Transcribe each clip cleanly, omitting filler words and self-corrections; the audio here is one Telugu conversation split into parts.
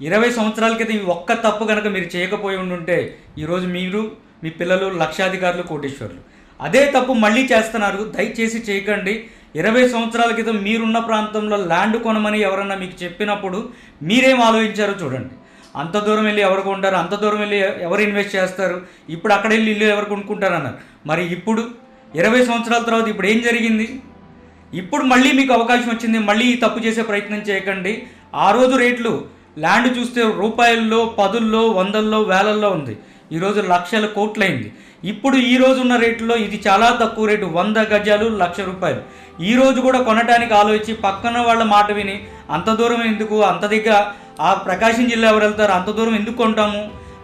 20 సంవత్సరాల క్రితం ఈ ఒక్క తప్పు కనుక మీరు చేయకపోయి ఉండుంటే ఈరోజు మీరు మీ పిల్లలు లక్షాధికారులు కోటీశ్వరులు. అదే తప్పు మళ్ళీ చేస్తున్నారు. దయచేసి చేయకండి. 20 సంవత్సరాల క్రితం మీరున్న ప్రాంతంలో ల్యాండ్ కొనమని ఎవరన్నా మీకు చెప్పినప్పుడు మీరేం ఆలోచించారో చూడండి. అంత దూరం వెళ్ళి ఎవరు కొంటారు, అంత దూరం వెళ్ళి ఎవరు ఇన్వెస్ట్ చేస్తారు, ఇప్పుడు అక్కడ వెళ్ళి ఇల్లు ఎవరు కొనుక్కుంటారు అన్నారు. మరి ఇప్పుడు 20 సంవత్సరాల తర్వాత ఇప్పుడు ఏం జరిగింది? ఇప్పుడు మళ్ళీ మీకు అవకాశం వచ్చింది, మళ్ళీ ఈ తప్పు చేసే ప్రయత్నం చేయకండి. ఆ రోజు రేట్లు ల్యాండ్ చూస్తే రూపాయల్లో, పదుల్లో, వందల్లో, వేలల్లో ఉంది. ఈరోజు లక్షల కోట్లయింది. ఇప్పుడు ఈ రోజు ఉన్న రేట్లో ఇది చాలా తక్కువ రేటు, 100 గజాలు ₹1,00,000. ఈ రోజు కూడా కొనడానికి ఆలోచించి పక్కన వాళ్ళ మాట విని అంత దూరం ఎందుకు, అంత దగ్గర ఆ ప్రకాశం జిల్లా ఎవరు వెళ్తారు, అంత దూరం ఎందుకు కొంటాము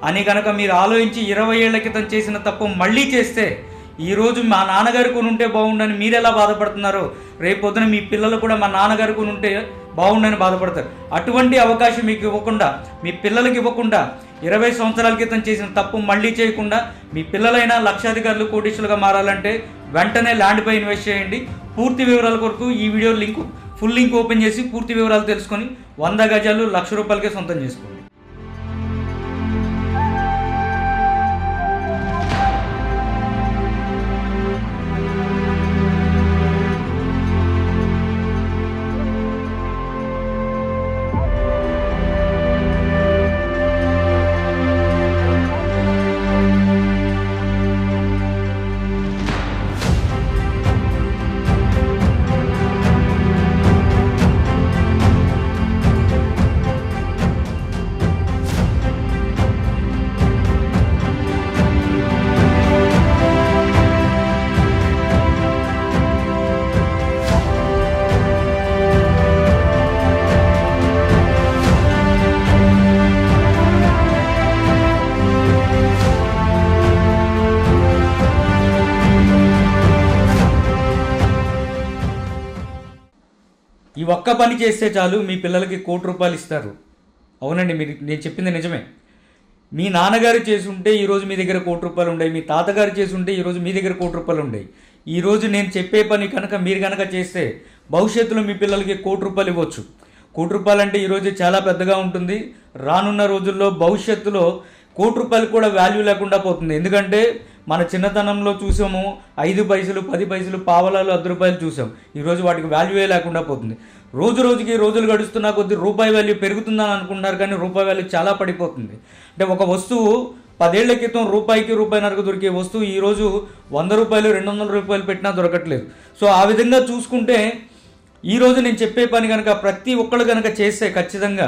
అని కనుక మీరు ఆలోచించి 20 ఏళ్ల క్రితం చేసిన తప్పు మళ్ళీ చేస్తే ఈరోజు మా నాన్నగారు కొనుంటే బాగుండని మీరు ఎలా బాధపడుతున్నారో రేపొద్దున మీ పిల్లలు కూడా మా నాన్నగారు కొనుంటే బాగుండని బాధపడతారు. అటువంటి అవకాశం మీకు ఇవ్వకుండా, మీ పిల్లలకి ఇవ్వకుండా 20 సంవత్సరాల క్రితం చేసిన తప్పు మళ్ళీ చేయకుండా మీ పిల్లలైనా లక్షాధికారులు కోటీశ్వరులుగా మారాలంటే వెంటనే ల్యాండ్పై ఇన్వెస్ట్ చేయండి. పూర్తి వివరాల కొరకు ఈ వీడియో ఫుల్ లింక్ ఓపెన్ చేసి పూర్తి వివరాలు తెలుసుకొని 100 గజాలు ₹1,00,000కే సొంతం చేసుకోండి. ఈ ఒక్క పని చేస్తే చాలు మీ పిల్లలకి ₹1,00,00,000 ఇస్తారు. అవునండి, నేను చెప్పింది నిజమే. మీ నాన్నగారు చేసి ఉంటే ఈరోజు మీ దగ్గర ₹1,00,00,000 ఉండేవి, మీ తాతగారు చేసి ఉంటే ఈరోజు మీ దగ్గర ₹1,00,00,000 ఉండేవి. ఈరోజు నేను చెప్పే పని కనుక మీరు కనుక చేస్తే భవిష్యత్తులో మీ పిల్లలకి ₹1,00,00,000 ఇవ్వచ్చు. ₹1,00,00,000 అంటే ఈరోజు చాలా పెద్దగా ఉంటుంది. రానున్న రోజుల్లో భవిష్యత్తులో ₹1,00,00,000 కూడా వాల్యూ లేకుండా పోతుంది. ఎందుకంటే మన చిన్నతనంలో చూసాము 5 పైసలు, 10 పైసలు, పావలాలు, ₹10 చూసాం. ఈరోజు వాటికి వాల్యూయే లేకుండా పోతుంది. రోజుకి రోజులు గడుస్తున్న కొద్దీ రూపాయి వాల్యూ పెరుగుతుందని అనుకుంటున్నారు, కానీ రూపాయి వాల్యూ చాలా పడిపోతుంది. అంటే ఒక వస్తువు 10 ఏళ్ల క్రితం రూపాయికి, ₹1.50 దొరికే వస్తువు ఈరోజు ₹100, ₹200 పెట్టినా దొరకట్లేదు. సో ఆ విధంగా చూసుకుంటే ఈరోజు నేను చెప్పే పని కనుక ప్రతి ఒక్కళ్ళు కనుక చేస్తే ఖచ్చితంగా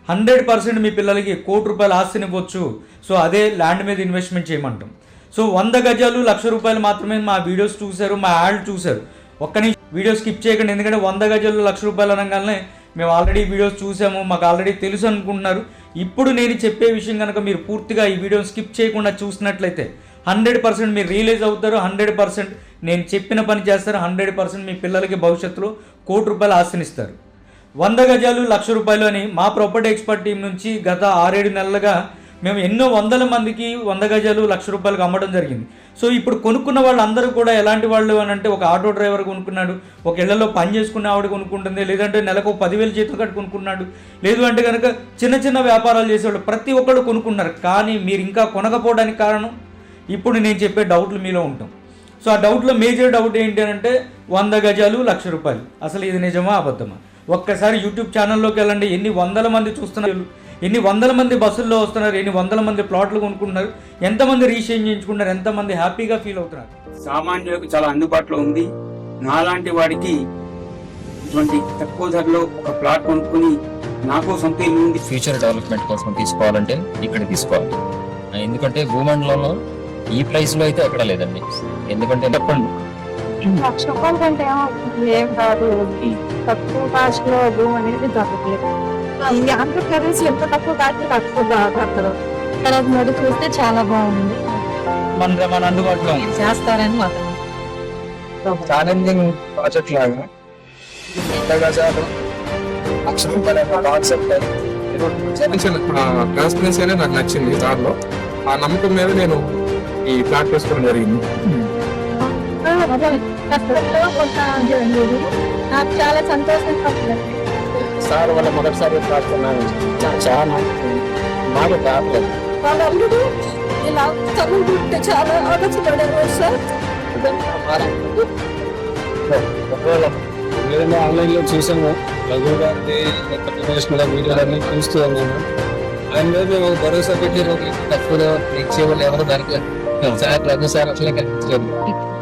100% మీ పిల్లలకి ₹1,00,00,000 ఆస్తినివ్వచ్చు. సో అదే ల్యాండ్ మీద ఇన్వెస్ట్మెంట్ చేయమంటాం. సో 100 గజాలు ₹1,00,000 మాత్రమే మా వీడియోస్ చూశారు, మా యాడ్ చూశారు. ఒక్కని వీడియో స్కిప్ చేయకండి. ఎందుకంటే 100 గజాలు ₹1,00,000 అనగానే మేము ఆల్రెడీ వీడియోస్ చూసాము, మాకు ఆల్రెడీ తెలుసు అనుకుంటున్నారు. ఇప్పుడు నేను చెప్పే విషయం కనుక మీరు పూర్తిగా ఈ వీడియో స్కిప్ చేయకుండా చూసినట్లయితే 100% మీరు రియలైజ్ అవుతారు. 100% నేను చెప్పిన పని చేస్తారు. 100% మీ పిల్లలకి భవిష్యత్తులో ₹1,00,00,000 ఆస్తినిస్తారు. 100 గజాలు ₹1,00,000 అని మా ప్రాపర్టీ ఎక్స్పర్ట్ టీం నుంచి గత 6-7 నెలలుగా మేము ఎన్నో వందల మందికి 100 గజాలు ₹1,00,000 అమ్మడం జరిగింది. సో ఇప్పుడు కొనుక్కున్న వాళ్ళందరూ కూడా ఎలాంటి వాళ్ళు అని అంటే, ఒక ఆటో డ్రైవర్ కొనుక్కున్నాడు, ఒక ఇళ్లలో పని చేసుకునే ఆవిడ కొనుక్కుంటుంది, లేదంటే నెలకు 10,000 జీతం కట్టి కొనుక్కున్నాడు, లేదు అంటే కనుక చిన్న చిన్న వ్యాపారాలు చేసేవాళ్ళు ప్రతి ఒక్కళ్ళు కొనుక్కున్నారు. కానీ మీరు ఇంకా కొనకపోవడానికి కారణం ఇప్పుడు నేను చెప్పే డౌట్లు మీలో ఉంటాం. సో ఆ డౌట్లో మేజర్ డౌట్ ఏంటి అని అంటే 100 గజాలు ₹1,00,000 అసలు ఇది నిజమా అబద్ధమా? ఒక్కసారి యూట్యూబ్ ఛానల్లోకి వెళ్ళండి. ఎన్ని వందల మంది చూస్తున్నారు, ఎన్ని వందల మంది బస్సుల్లో వస్తున్నారు, ఎన్ని వందల మంది ప్లాట్లు కొనుక్కుంటున్నారు, ఎంతమంది రీషేర్ చేయించుకుంటున్నారు, ఎంతమంది హ్యాపీగా ఫీల్ అవుతున్నారు. సామాన్యులకు చాలా అందుబాటులో ఉంది. నాలాంటి వాడికి ఇటువంటి తక్కువ ధరలో ఒక ప్లాట్ కొనుక్కుని నాకు సొంత ఇల్లు ఉంది. ఫ్యూచర్ డెవలప్మెంట్ కోసం తీసుకోవాలంటే ఇక్కడ తీసుకోవాలి. ఎందుకంటే భూమండలంలో ఈ ప్రైస్ లో అయితే ఎక్కడ లేదండి. ఎందుకంటే చెప్పండి, ₹1,00,000 కంటే ఏం కాదు. తక్కువ కాస్ట్ లో భూమి అనేది దొరకలేదు. ఈ ఆంధ్రప్రదేశ్ ఎంత తక్కువ కాస్ట్ తక్కువ దొరకదు. తర్వాత మొదటి చూస్తే చాలా బాగుంది. మన అందుబాటులో చేస్తారని మాత్రం ఛాలెంజింగ్ ప్రాజెక్ట్ లాగా 100 గజాలు ₹1,00,000 కాన్సెప్ట్ ట్రాన్స్పరెన్సీ అనేది నాకు నచ్చింది. దానిలో ఆ నమ్మకం మీద నేను ఈ ప్లాట్ తీసుకోవడం జరిగింది. కష్టంలో కొంత నాకు చాలా సంతోషంగా ఉంది. సార్ వల్ల మొదటిసారి ప్రార్థన చాలా మాట రావట్లేదు. వాళ్ళందరూ ఇలా చదువుకుంటే చాలా ఆలోచపడేవారు సార్. ఒకవేళ ఏదైనా ఆన్లైన్ లో చూసాము రఘు గారి వీడియోలన్నీ చూస్తూ ఉన్నాము. ఆయన మీద మేము ఒక భరోసా పెట్టి తక్కువ ఇచ్చేవాళ్ళు ఎవరు దొరకలేదు సార్. రఘు సార్ అట్లే కనిపించారు.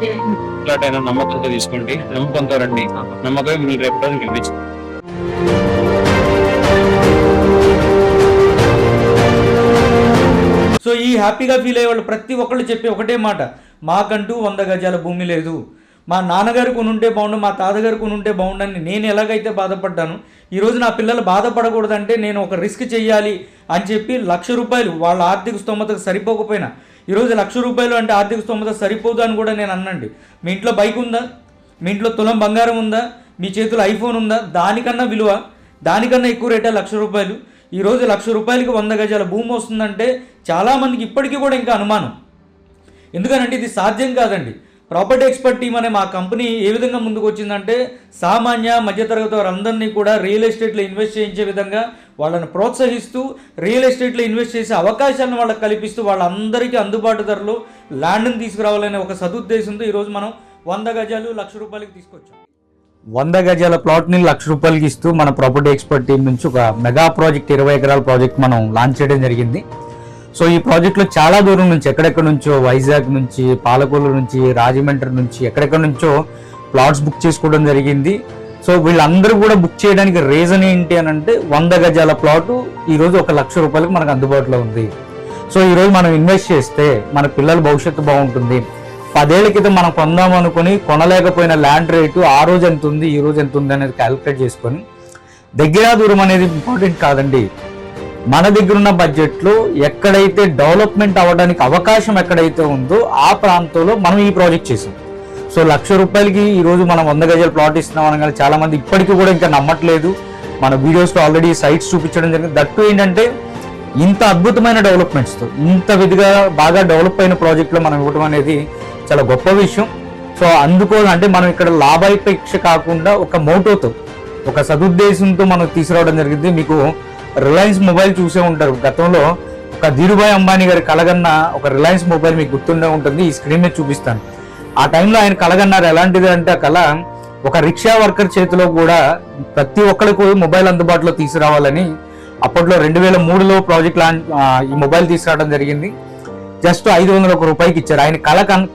ఎట్లాంటైనా నమ్మకంతో తీసుకోండి, నమ్మకంతో రండి, నమ్మకం మీరు రేపు రోజు గెలిపించండి. సో ఈ హ్యాపీగా ఫీల్ అయ్యే వాళ్ళు ప్రతి ఒక్కళ్ళు చెప్పే ఒకటే మాట, మాకంటూ 100 గజాల భూమి లేదు, మా నాన్నగారు కొనుంటే బాగుండు, మా తాతగారు కొనుంటే బాగుండని నేను ఎలాగైతే బాధపడ్డాను, ఈరోజు నా పిల్లలు బాధపడకూడదంటే నేను ఒక రిస్క్ చేయాలి అని చెప్పి ₹1,00,000 వాళ్ళ ఆర్థిక స్తోమతకు సరిపోకపోయినా, ఈరోజు ₹1,00,000 అంటే ఆర్థిక స్తోమత సరిపోదు అని కూడా నేను అన్నండి. మీ ఇంట్లో బైక్ ఉందా, మీ ఇంట్లో తులం బంగారం ఉందా, మీ చేతిలో ఐఫోన్ ఉందా, దానికన్నా విలువ, దానికన్నా ఎక్కువ రేటే ₹1,00,000. ఈరోజు ₹1,00,000కి 100 గజాల భూమి వస్తుందంటే చాలామందికి ఇప్పటికీ కూడా ఇంకా అనుమానం. ఎందుకనంటే ఇది సాధ్యం కాదండి. ప్రాపర్టీ ఎక్స్పర్ట్ టీమ్ అనే మా కంపెనీ ఏ విధంగా ముందుకు వచ్చిందంటే, సామాన్య మధ్యతరగతి వారందరినీ కూడా రియల్ ఎస్టేట్లో ఇన్వెస్ట్ చేయించే విధంగా వాళ్ళని ప్రోత్సహిస్తూ, రియల్ ఎస్టేట్లో ఇన్వెస్ట్ చేసే అవకాశాలను వాళ్ళకి కల్పిస్తూ, వాళ్ళందరికీ అందుబాటు ధరలో ల్యాండ్ని తీసుకురావాలనే ఒక సదుద్దేశంతో ఈరోజు మనం 100 గజాలు ₹1,00,000 తీసుకొచ్చాం. 100 గజాల ప్లాట్ని ₹1,00,000 ఇస్తూ మన ప్రాపర్టీ ఎక్స్పర్ట్ టీం నుంచి ఒక మెగా ప్రాజెక్ట్ 20 ఎకరాల ప్రాజెక్ట్ మనం లాంచ్ చేయడం జరిగింది. సో ఈ ప్రాజెక్ట్లో చాలా దూరం నుంచి, ఎక్కడెక్కడ నుంచో, వైజాగ్ నుంచి, పాలకొల్లు నుంచి, రాజమండ్రి నుంచి, ఎక్కడెక్కడ నుంచో ప్లాట్స్ బుక్ చేసుకోవడం జరిగింది. సో వీళ్ళందరూ కూడా బుక్ చేయడానికి రీజన్ ఏంటి అని అంటే, 100 గజాల ప్లాటు ఈరోజు ₹1,00,000 మనకు అందుబాటులో ఉంది. సో ఈరోజు మనం ఇన్వెస్ట్ చేస్తే మన పిల్లల భవిష్యత్తు బాగుంటుంది. 10 ఏళ్ల క్రితం మనం కొందాం అనుకుని కొనలేకపోయిన ల్యాండ్ రేటు ఆ రోజు ఎంత ఉంది, ఈ రోజు ఎంత ఉంది అనేది క్యాలిక్యులేట్ చేసుకొని, దగ్గర దూరం అనేది ఇంపార్టెంట్ కాదండి. మన దగ్గర ఉన్న బడ్జెట్లో ఎక్కడైతే డెవలప్మెంట్ అవ్వడానికి అవకాశం ఎక్కడైతే ఉందో ఆ ప్రాంతంలో మనం ఈ ప్రాజెక్ట్ చేసాం. సో ₹1,00,000కి ఈరోజు మనం 100 గజాల ప్లాట్ ఇస్తున్నాం అనగానే చాలా మంది ఇప్పటికీ కూడా ఇంకా నమ్మట్లేదు. మన వీడియోస్లో ఆల్రెడీ సైట్స్ చూపించడం జరిగింది. దట్టు ఏంటంటే, ఇంత అద్భుతమైన డెవలప్మెంట్స్తో, ఇంత విధిగా బాగా డెవలప్ అయిన ప్రాజెక్ట్లో మనం ఇవ్వడం అనేది చాలా గొప్ప విషయం. సో అంటే మనం ఇక్కడ లాభాపేక్ష కాకుండా ఒక మోటోతో, ఒక సదుద్దేశంతో మనం తీసుకురావడం జరిగింది. మీకు రిలయన్స్ మొబైల్ చూసే ఉంటారు. గతంలో ఒక ధీరుభాయ్ అంబానీ గారి కలగన్న ఒక రిలయన్స్ మొబైల్ మీకు గుర్తుండే ఉంటుంది. ఈ స్క్రీన్ మీద చూపిస్తాను. ఆ టైంలో ఆయన కలగన్నారు. ఎలాంటిది అంటే, ఆ కళ ఒక రిక్షా వర్కర్ చేతిలో కూడా ప్రతి ఒక్కరికి మొబైల్ అందుబాటులో తీసుకురావాలని అప్పట్లో 2003లో ప్రాజెక్ట్ ఈ మొబైల్ తీసుకురావడం జరిగింది. జస్ట్ ₹500 ఇచ్చారు. ఆయన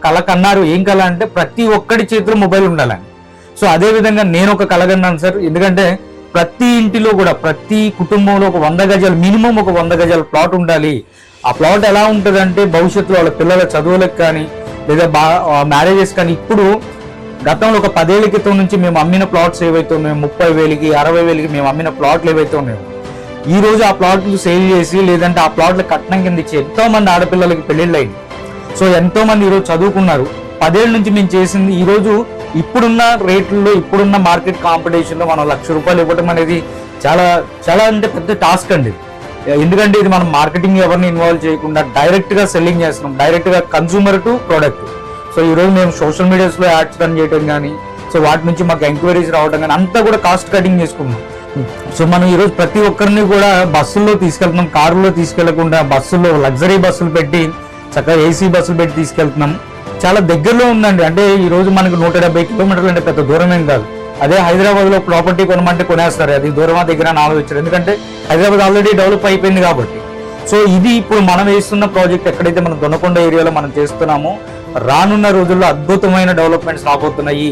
కళ కన్నారు. ఏం కళ అంటే, ప్రతి ఒక్కడి చేతిలో మొబైల్ ఉండాలని. సో అదే విధంగా నేను ఒక కలగన్నాను సార్. ఎందుకంటే ప్రతి ఇంటిలో కూడా, ప్రతి కుటుంబంలో ఒక 100 గజాలు, మినిమం ఒక 100 గజాల ప్లాట్ ఉండాలి. ఆ ప్లాట్ ఎలా ఉంటుంది అంటే, భవిష్యత్తులో వాళ్ళ పిల్లల చదువులకు కానీ, లేదా మ్యారేజెస్ కానీ, ఇప్పుడు గతంలో ఒక 10 ఏళ్ల క్రితం నుంచి మేము అమ్మిన ప్లాట్స్ ఏవైతే ఉన్నాయో, 30,000కి 60,000కి మేము అమ్మిన ప్లాట్లు ఏవైతే ఉన్నాయో, ఈ రోజు ఆ ప్లాట్లు సేల్ చేసి, లేదంటే ఆ ప్లాట్లు కట్నం కింద ఇచ్చి ఎంతో మంది ఆడపిల్లలకి పెళ్లిళ్ళు అయింది. సో ఎంతో మంది ఈరోజు చదువుకున్నారు. 10 ఏళ్ళ నుంచి మేము చేసింది ఈరోజు ఇప్పుడున్న రేట్లలో, ఇప్పుడున్న మార్కెట్ కాంపిటీషన్లో మనం ₹1,00,000 ఇవ్వడం అనేది చాలా చాలా అంటే పెద్ద టాస్క్ అండి. ఎందుకంటే ఇది మనం మార్కెటింగ్ ఎవరిని ఇన్వాల్వ్ చేయకుండా డైరెక్ట్గా సెల్లింగ్ చేస్తున్నాం, డైరెక్ట్గా కన్సూమర్ టు ప్రోడక్ట్. సో ఈరోజు మేము సోషల్ మీడియాస్లో యాడ్స్ రన్ చేయడం కానీ, సో వాటి నుంచి మాకు ఎంక్వైరీస్ రావడం కానీ, అంతా కూడా కాస్ట్ కటింగ్ చేసుకున్నాం. సో మనం ఈరోజు ప్రతి ఒక్కరిని కూడా బస్సుల్లో తీసుకెళ్తున్నాం, కారులో తీసుకెళ్లకుండా బస్సుల్లో లగ్జరీ బస్సులు పెట్టి, చక్కగా ఏసీ బస్సులు పెట్టి తీసుకెళ్తున్నాం. చాలా దగ్గరలో ఉందండి. అంటే ఈ రోజు మనకు 170 కిలోమీటర్లు అంటే పెద్ద దూరం ఏం కాదు. అదే హైదరాబాద్లో ప్రాపర్టీ కొనమంటే కొనేస్తారు. అది దూరమా దగ్గర అని ఆలోచించారు. ఎందుకంటే హైదరాబాద్ ఆల్రెడీ డెవలప్ అయిపోయింది కాబట్టి. సో ఇది ఇప్పుడు మనం వేస్తున్న ప్రాజెక్ట్ ఎక్కడైతే మనం దొనకొండ ఏరియాలో మనం చేస్తున్నామో, రానున్న రోజుల్లో అద్భుతమైన డెవలప్మెంట్స్ రాబోతున్నాయి.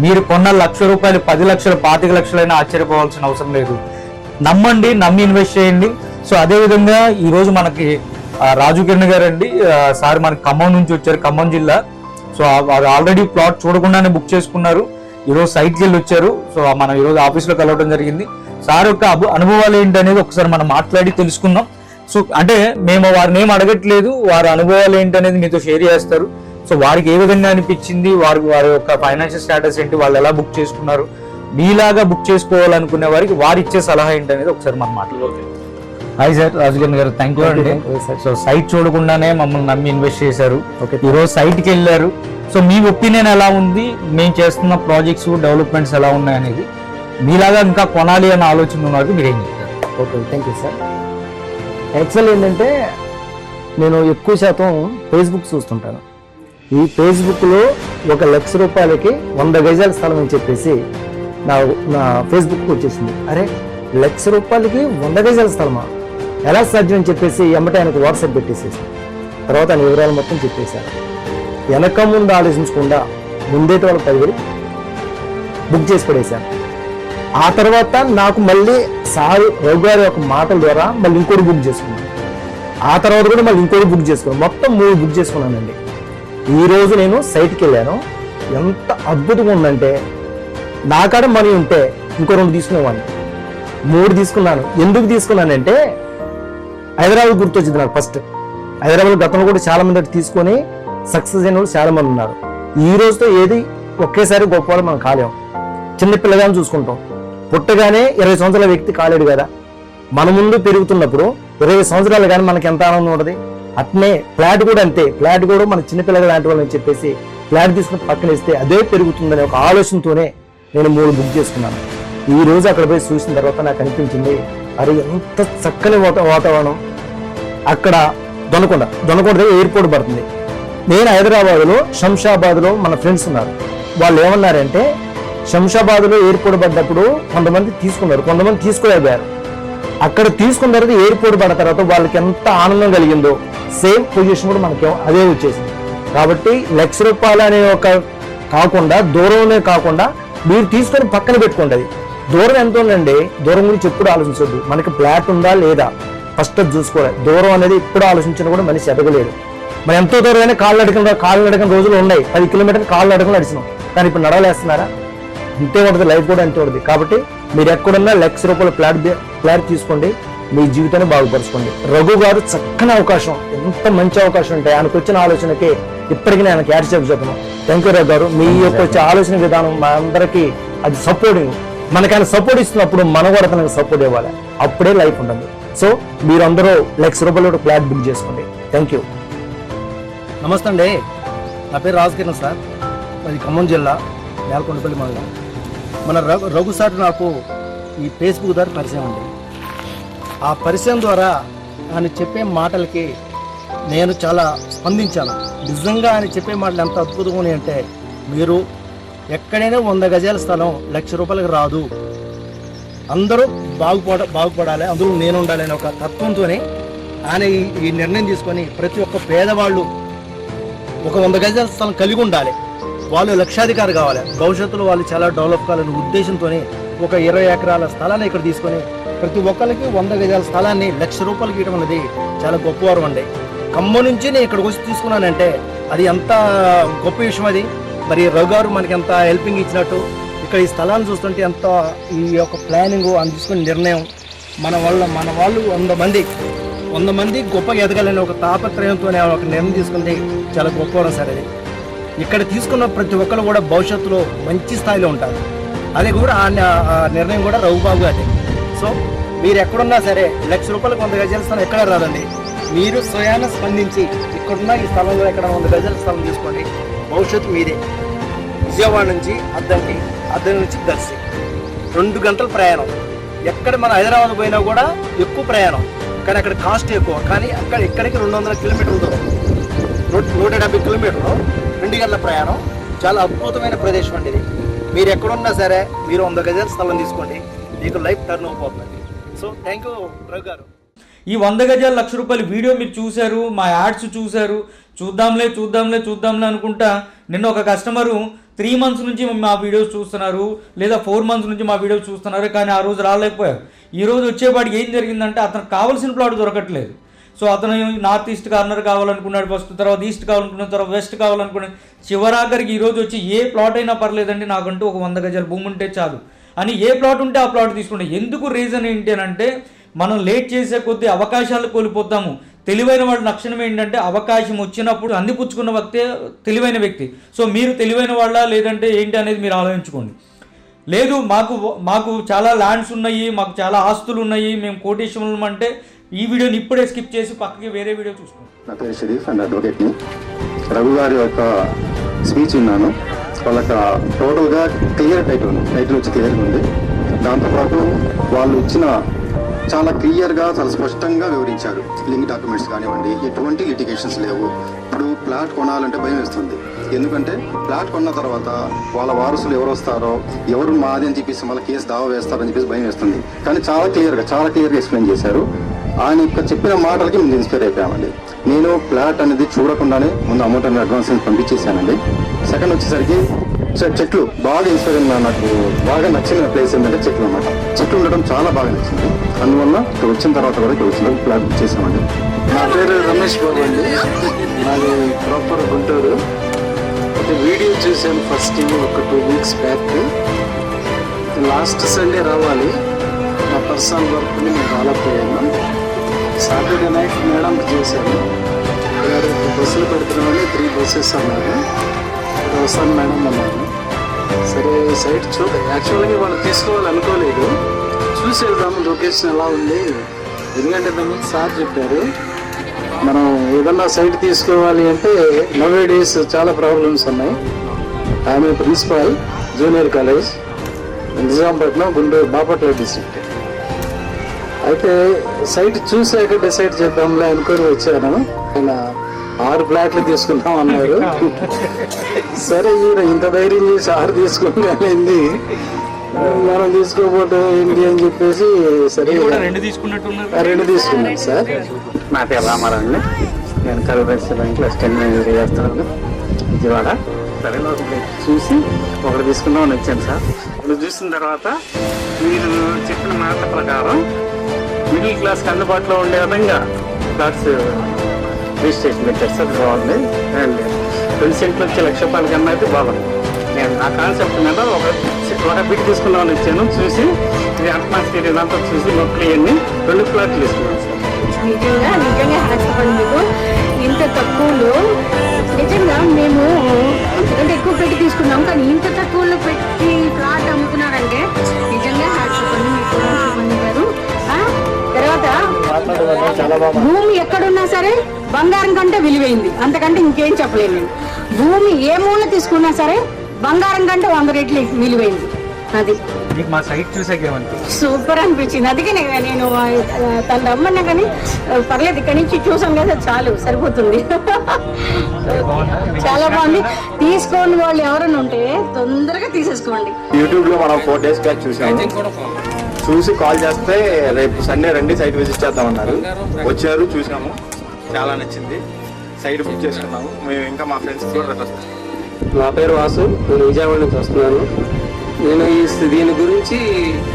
మీరు కొన్న ₹1,00,000 10 లక్షలు 25 లక్షలైనా ఆశ్చర్యపోవాల్సిన అవసరం లేదు. నమ్మండి, నమ్మి ఇన్వెస్ట్ చేయండి. సో అదేవిధంగా ఈరోజు మనకి రాజు కిరణ్ గారు అండి, సార్ మనకి ఖమ్మం నుంచి వచ్చారు, ఖమ్మం జిల్లా. సో వారు ఆల్రెడీ ప్లాట్ చూడకుండానే బుక్ చేసుకున్నారు. ఈరోజు సైట్కి వెళ్ళి వచ్చారు. సో మనం ఈరోజు ఆఫీస్లో కలవడం జరిగింది. సార్ యొక్క అనుభవాలు ఏంటి అనేది ఒకసారి మనం మాట్లాడి తెలుసుకుందాం. సో అంటే మేము వారిని ఏం అడగట్లేదు, వారి అనుభవాలు ఏంటి అనేది మీతో షేర్ చేస్తారు. సో వారికి ఏ విధంగా అనిపించింది, వారి యొక్క ఫైనాన్షియల్ స్టేటస్ ఏంటి, వాళ్ళు ఎలా బుక్ చేసుకున్నారు, మీలాగా బుక్ చేసుకోవాలనుకునే వారికి వారు ఇచ్చే సలహా ఏంటి అనేది ఒకసారి మనం మాట్లాడుకోవాలి. హాయ్ సార్, రాజుకిరణ్ గారు, థ్యాంక్ యూ అండి. సో సైట్ చూడకుండానే మమ్మల్ని నమ్మి ఇన్వెస్ట్ చేశారు. ఈరోజు సైట్కి వెళ్ళారు. సో మీ ఒపీనియన్ ఎలా ఉంది, మేము చేస్తున్న ప్రాజెక్ట్స్ డెవలప్మెంట్స్ ఎలా ఉన్నాయి అనేది మీలాగా ఇంకా కొనాలి అన్న ఆలోచన ఉన్నవారికి మీరు ఏం చెప్తారు? Okay, thank you sir. Actual ఏంటంటే నేను ఎక్కువ శాతం ఫేస్బుక్ చూస్తుంటాను. ఈ ఫేస్బుక్లో 1,00,000 రూపాయలకి 100 గజాల స్థలం అని చెప్పేసి నా ఫేస్బుక్ వచ్చేసింది. అరే, 1,00,000 రూపాయలకి 100 గజాల స్థలమా, ఎలా సాధ్యం అని చెప్పేసి ఎమ్మటే ఆయనకు వాట్సాప్ పెట్టేసేసి తర్వాత ఆయన వివరాలు మొత్తం చెప్పేశారు. వెనక ముందు ఆలోచించకుండా ముందేటి వాళ్ళకి 10,000 బుక్ చేసి పడేశాను. ఆ తర్వాత నాకు మళ్ళీ సార్ రఘు గారి యొక్క మాటల ద్వారా మళ్ళీ ఇంకోటి బుక్ చేసుకున్నాను. ఆ తర్వాత కూడా మళ్ళీ ఇంకోటి బుక్ చేసుకున్నాను. మొత్తం 3 బుక్ చేసుకున్నానండి. ఈ రోజు నేను సైట్కి వెళ్ళాను. ఎంత అద్భుతంగా ఉందంటే, నా కాడ మనీ ఉంటే ఇంకో 2 తీసుకునేవాడిని. 3 తీసుకున్నాను. ఎందుకు తీసుకున్నానంటే హైదరాబాద్ గుర్తొచ్చింది నాకు ఫస్ట్. హైదరాబాద్ గతంలో కూడా చాలా మంది తీసుకొని సక్సెస్ అయిన వాళ్ళు చాలా మంది ఉన్నారు. ఈ రోజుతో ఏది ఒకేసారి గొప్పవాళ్ళు మనం కాలేము. చిన్న పిల్లగాని చూసుకుంటాం, పుట్టగానే 20 సంవత్సరాల వ్యక్తి కాలేడు కదా. మన ముందు పెరుగుతున్నప్పుడు 20 సంవత్సరాలు కానీ మనకి ఎంత ఆనందం ఉంటుంది. అట్నే ఫ్లాట్ కూడా అంతే. ఫ్లాట్ కూడా మన చిన్నపిల్లగా లాంటి వాళ్ళని చెప్పేసి ఫ్లాట్ తీసుకుని పక్కన ఇస్తే అదే పెరుగుతుందనే ఒక ఆలోచనతోనే నేను 3 బుక్ చేసుకున్నాను. ఈ రోజు అక్కడ పోయి చూసిన తర్వాత నాకు అనిపించింది, అరే ఎంత చక్కని వాతావరణం. అక్కడ దొనకొండ దగ్గర ఎయిర్పోర్ట్ పడుతుంది. నేను హైదరాబాద్లో శంషాబాద్లో మన ఫ్రెండ్స్ ఉన్నారు. వాళ్ళు ఏమన్నారంటే, శంషాబాద్లో ఎయిర్పోర్ట్ పడ్డప్పుడు కొంతమంది తీసుకున్నారు, కొంతమంది తీసుకోలేకపోయారు. అక్కడ తీసుకున్న తర్వాత ఎయిర్పోర్ట్ పడిన తర్వాత వాళ్ళకి ఎంత ఆనందం కలిగిందో సేమ్ పొజిషన్ కూడా మనకి అదే వచ్చేసింది. కాబట్టి 1,00,000 రూపాయలు అనే ఒక కాకుండా దూరంలో కాకుండా మీరు తీసుకొని పక్కన పెట్టుకోండి. అది దూరం ఎంత ఉందండి, దూరం గురించి ఎప్పుడు ఆలోచించొద్దు. మనకి ఫ్లాట్ ఉందా లేదా ఫస్ట్ అది చూసుకోవాలి. దూరం అనేది ఎప్పుడు ఆలోచించినా కూడా మనిషి ఎదగలేదు. మరి ఎంతో దూరమైనా కాళ్ళు నడకని రోజులు ఉన్నాయి. 10 కిలోమీటర్లు కాళ్ళు నడకలు నడిచినాం, కానీ ఇప్పుడు నడవలేస్తున్నారా? అంతే ఉంటుంది, లైఫ్ కూడా అంతే ఉంటుంది. కాబట్టి మీరు ఎక్కడున్నా 1,00,000 రూపాయల ఫ్లాట్ తీసుకోండి, మీ జీవితాన్ని బాగుపరచుకోండి. రఘు గారు చక్కని అవకాశం, ఎంత మంచి అవకాశం అంటే ఆయనకు వచ్చిన ఆలోచనకి ఇప్పటికీ నేను ఆయనకి యాడ్ చెప్పను. థ్యాంక్ యూ రఘు గారు. మీ యొక్క వచ్చే ఆలోచన విధానం మా అందరికీ అది సపోర్టింగ్. మనకి ఆయన సపోర్ట్ ఇస్తున్నప్పుడు మనం కూడా తనకు సపోర్ట్ ఇవ్వాలి. అప్పుడే లైఫ్ ఉంటుంది. సో మీరందరూ 1,00,000 రూపాయలు ఫ్లాట్ బుక్ చేసుకోండి. Thank you. నమస్తే అండి, నా పేరు రాజకిరణ్ సార్. అది ఖమ్మం జిల్లా నేలకొండపల్లి మండలం. మన రఘు సార్ నాకు ఈ ఫేస్బుక్ ద్వారా పరిచయం అండి. ఆ పరిచయం ద్వారా ఆయన చెప్పే మాటలకి నేను చాలా స్పందించాను. నిజంగా ఆయన చెప్పే మాటలు ఎంత అద్భుతంగా ఉన్నాయి అంటే, మీరు ఎక్కడైనా 100 గజాల స్థలం 1,00,000 రూపాయలకు రాదు, అందరూ బాగుపడాలి, అందులో నేను ఉండాలి అనే ఒక తత్వంతోనే ఆయన ఈ నిర్ణయం తీసుకొని ప్రతి ఒక్క పేదవాళ్ళు ఒక 100 గజాల స్థలం కలిగి ఉండాలి, వాళ్ళు లక్షాధికారి కావాలి, భవిష్యత్తులో వాళ్ళు చాలా డెవలప్ కావాలనే ఉద్దేశంతోనే ఒక 20 ఎకరాల స్థలాన్ని ఇక్కడ తీసుకొని ప్రతి ఒక్కరికి 100 గజాల స్థలాన్ని 1,00,000 రూపాయలకి ఇవ్వడం అనేది చాలా గొప్పవారం అండి. ఖమ్మం నుంచి నేను ఇక్కడికి వచ్చి తీసుకున్నానంటే అది ఎంత గొప్ప విషయం. అది మరి రఘు గారు మనకి ఎంత హెల్పింగ్ ఇచ్చినట్టు, ఇక్కడ ఈ స్థలాన్ని చూస్తుంటే ఎంత ఈ యొక్క ప్లానింగ్ అని తీసుకునే నిర్ణయం, మన వాళ్ళు 100 మంది గొప్పగా ఎదగాలని ఒక తాపత్రయంతోనే ఒక నిర్ణయం తీసుకుంటే చాలా గొప్పవారం సార్. అది ఇక్కడ తీసుకున్న ప్రతి ఒక్కరు కూడా భవిష్యత్తులో మంచి స్థాయిలో ఉంటారు. అది కూడా ఆ నిర్ణయం కూడా రఘుబాబు అదే. సో మీరు ఎక్కడున్నా సరే 1,00,000 రూపాయలకు 100 గజాల స్థలం ఎక్కడ రాదండి. మీరు స్వయాన స్పందించి ఇక్కడున్న ఈ స్థలంలో ఎక్కడ 100 గజాల స్థలం తీసుకోండి, భవిష్యత్తు మీదే. విజయవాడ నుంచి అద్దం నుంచి దర్శి 2 గంటల ప్రయాణం. ఎక్కడ మన హైదరాబాద్ పోయినా కూడా ఎక్కువ ప్రయాణం, కానీ అక్కడ కాస్ట్ ఎక్కువ. కానీ ఇక్కడికి 200 కిలోమీటర్ల దూరం, 170 కిలోమీటర్లు, 2 గంటల ప్రయాణం. చాలా అద్భుతమైన ప్రదేశం అండి ఇది. మీరు ఎక్కడున్నా సరే మీరు 100 గజాల స్థలం తీసుకోండి, మీకు లైఫ్ టర్న్ అయిపోతుంది. సో థ్యాంక్ యూ రఘు గారు. ఈ 100 గజాల 1,00,000 రూపాయల వీడియో మీరు చూశారు, మా యాడ్స్ చూశారు, చూద్దాంలే అనుకుంటా నిన్న ఒక కస్టమరు 3 మంత్స్ నుంచి మా వీడియోస్ చూస్తున్నారు, లేదా 4 మంత్స్ నుంచి మా వీడియోస్ చూస్తున్నారు, కానీ ఆ రోజు రాలేకపోయారు. ఈ రోజు వచ్చేపాటికి ఏం జరిగిందంటే అతనికి కావాల్సిన ప్లాట్ దొరకట్లేదు. సో అతను నార్త్ ఈస్ట్ కార్నర్ కావాలనుకున్నాడు ఫస్ట్, తర్వాత ఈస్ట్ కావాలనుకున్నాడు, తర్వాత వెస్ట్ కావాలనుకున్నాడు. చివరాఖరికి ఈరోజు వచ్చి ఏ ప్లాట్ అయినా పర్లేదండి, నాకంటూ ఒక 100 గజాల భూమి ఉంటే చాలు అని ఏ ప్లాట్ ఉంటే ఆ ప్లాట్ తీసుకుంటే. ఎందుకు రీజన్ ఏంటి అని అంటే, మనం లేట్ చేసే కొద్దీ అవకాశాలు కోల్పోతాము. తెలివైన వాడి లక్షణం ఏంటంటే అవకాశం వచ్చినప్పుడు అందిపుచ్చుకున్న వ్యక్తే తెలివైన వ్యక్తి. సో మీరు తెలివైన వాళ్ళ లేదంటే ఏంటి అనేది మీరు ఆలోచించుకోండి. లేదు మాకు చాలా ల్యాండ్స్ ఉన్నాయి, మాకు చాలా ఆస్తులు ఉన్నాయి, మేము కోటేశ్వరం అంటే ఈ వీడియోని ఇప్పుడే స్కిప్ చేసి పక్కకి వేరే వీడియో చూసుకోండి. నా పేరు షరీఫ్ అండ్ అడ్వకేట్ని. రఘు గారి యొక్క స్పీచ్ విన్నాను. వాళ్ళకి టోటల్గా క్లియర్ టైటిల్ వచ్చి క్లియర్గా ఉంది. దాంతోపాటు వాళ్ళు ఇచ్చిన చాలా క్లియర్గా చాలా స్పష్టంగా వివరించారు. లింక్ డాక్యుమెంట్స్ కానివ్వండి, ఎటువంటి లిటిగేషన్స్ లేవు. ఇప్పుడు ప్లాట్ కొనాలంటే భయం వేస్తుంది. ఎందుకంటే ప్లాట్ కొన్న తర్వాత వాళ్ళ వారసులు ఎవరు వస్తారో, ఎవరు మాది అని చెప్పేసి మళ్ళీ కేసు దావా వేస్తారని చెప్పేసి భయం వేస్తుంది. కానీ చాలా క్లియర్గా ఎక్స్ప్లెయిన్ చేశారు. ఆయన ఇక్కడ చెప్పిన మాటలకి ముందు ఇన్స్పైర్ అయిపోయామండి. నేను ప్లాట్ అనేది చూడకుండానే ముందు అమౌంట్ అనేది అడ్వాన్స్ పంపించేసానండి. సెకండ్ వచ్చేసరికి చెట్లు బాగా ఇన్స్పైర్ అయిన, నాకు బాగా నచ్చిన ప్లేస్ ఏంటంటే చెట్లు అన్నమాట. చెట్లు ఉండడం చాలా బాగా నచ్చింది. అందువల్ల ఇక్కడ వచ్చిన తర్వాత కూడా ఇక్కడ వచ్చిన ప్లాట్ బుక్ చేసామండి. నా పేరు రమేష్ బాబు అండి, నాది ప్రాపర్ గుంటూరు. అయితే వీడియో చూశాను ఫస్ట్ ఒక 2 weeks బ్యాక్. లాస్ట్ సండే రావాలి, నా పర్సనల్ వర్క్ని నేను రాలేకపోయాను. సాటర్డే నైట్ మేడంకి చేశాను. రేపు బస్సులు పెడుతున్నామని 3 buses అన్నారు. వస్తాను మేడం అన్నాను. సరే సైట్ యాక్చువల్గా వాళ్ళు తీసుకోవాలనుకోలేదు, చూసి వెళ్దాము లొకేషన్ ఎలా ఉంది. ఎందుకంటే దానికి సార్ చెప్పారు, మనం ఏదన్నా సైట్ తీసుకోవాలి అంటే నవే డేస్ చాలా ప్రాబ్లమ్స్ ఉన్నాయి. ఆమె principal junior college Nizampatnam, Guntur, Bapatla district. అయితే సైట్ చూసాక డిసైడ్ చేద్దాంలే అనుకొని వచ్చాను. ఆయన 6 ఫ్లాట్లు తీసుకుందాం అన్నారు. సరే ఇంత ధైర్యం చేసి 6 తీసుకోగలిగింది, మనం తీసుకోకపోతే ఏంటి అని చెప్పేసి సరే 2 తీసుకున్నట్టున్నారు. 2 తీసుకున్నాను సార్. నా పేరు రామారావు అండి. నేను కరువు బ్యాంక్లో అసిస్టెంట్ మేనేజర్ చేస్తున్నాను, విజయవాడ. సరే ఒకటి చూసి ఒకటి తీసుకుందామని వచ్చాను సార్. ఇప్పుడు చూసిన తర్వాత మీరు చెప్పిన మాటల ప్రకారం మిడిల్ క్లాస్కి అందుబాటులో ఉండే విధంగా ఫ్లాట్స్ రిజిస్ట్రేషన్ పెట్టారు సార్. బాగుంది. అండ్ 2 సెంట్లు వచ్చే ₹1,00,000 కన్నా అయితే బాగుంది. నేను ఆ కాన్సెప్ట్ మీద ఒక బిట్ తీసుకుందామని వచ్చాను. చూసి ఇది అట్మాస్ఫియర్ ఇదంతా చూసి మొక్కలు ఇవన్నీ 2 ప్లాట్లు తీసుకున్నాను సార్. నిజంగా హ్యాపీ మీకు ఇంత తక్కువలో. నిజంగా మేము అంతకంటే ఎక్కువ పెట్టి తీసుకున్నాం, కానీ ఇంత తక్కువలో పెట్టి ఫ్లాట్ అమ్ముతున్నారంటే నిజంగా హ్యాపీ మీకు గారు. తర్వాత భూమి ఎక్కడున్నా సరే బంగారం కంటే విలువైంది, అంతకంటే ఇంకేం చెప్పలేను నేను. భూమి ఏ మూల తీసుకున్నా సరే బంగారం కంటే 100 రెట్లు విలువైంది. అది మీకు మా సైట్ చూసాక ఏమనిపించింది? సూపర్ అనిపించింది. అందుకే నేను తను రమ్మన్నా కానీ పర్లేదు, ఇక్కడి నుంచి చూసాం కదా చాలు, సరిపోతుంది. చాలా బాగుంది. తీసుకోని వాళ్ళు ఎవరైనా ఉంటే తొందరగా తీసేసుకోండి. యూట్యూబ్ లో మనం 4 days బ్యాక్ చూసాము. చూసి కాల్ చేస్తే రేపు సండే రండి సైట్ విజిట్ చేద్దామన్నారు. వచ్చారు, చూసాము, చాలా నచ్చింది. సైట్ బుక్ చేసుకున్నాము. మేము ఇంకా మా ఫ్రెండ్స్ కూడా రేపు వస్తాం. నా పేరు వాసు, నేను విజయవాడ నుంచి వస్తున్నాను. నేను దీని గురించి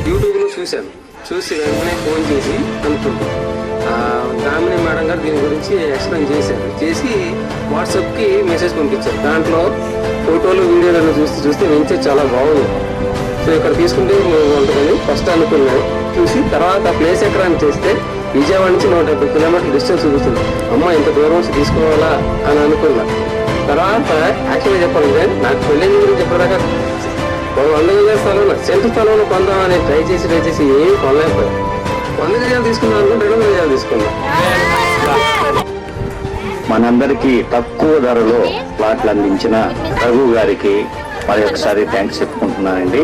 యూట్యూబ్లో చూశాను. చూసి వెంటనే ఫోన్ చేసి అనుకుంటాను. దామిని మేడం గారు దీని గురించి ఎక్స్ప్లెయిన్ చేసి వాట్సాప్కి మెసేజ్ పంపించారు. దాంట్లో ఫోటోలు వీడియోలను చూస్తే వెంచర్ చాలా బాగుంది. సో ఇక్కడ తీసుకుంటే ఉంటుందని ఫస్ట్ అనుకున్నాను. చూసి తర్వాత ప్లేస్ ఎక్కడ అని చేస్తే విజయవాడ నుంచి 150 కిలోమీటర్ల డిస్టెన్స్ చూపిస్తుంది. అమ్మ ఇంత దూరం నుంచి తీసుకోవాలా అని అనుకున్నా. తర్వాత యాక్చువల్గా చెప్పాలంటే నాకు పెళ్లి గురించి చెప్పేదాకా 100 గజాల స్థలంలో సెంటు స్థలంలో కొందామని ట్రై చేసి ఏం కొనలేకపోయాం. 100 గజాలు తీసుకున్నాను, 200 గజాలు తీసుకున్నాం. మనందరికీ తక్కువ ధరలో ప్లాట్లు అందించిన రఘు గారికి మరి ఒకసారి థ్యాంక్స్ చెప్పుకుంటున్నానండి.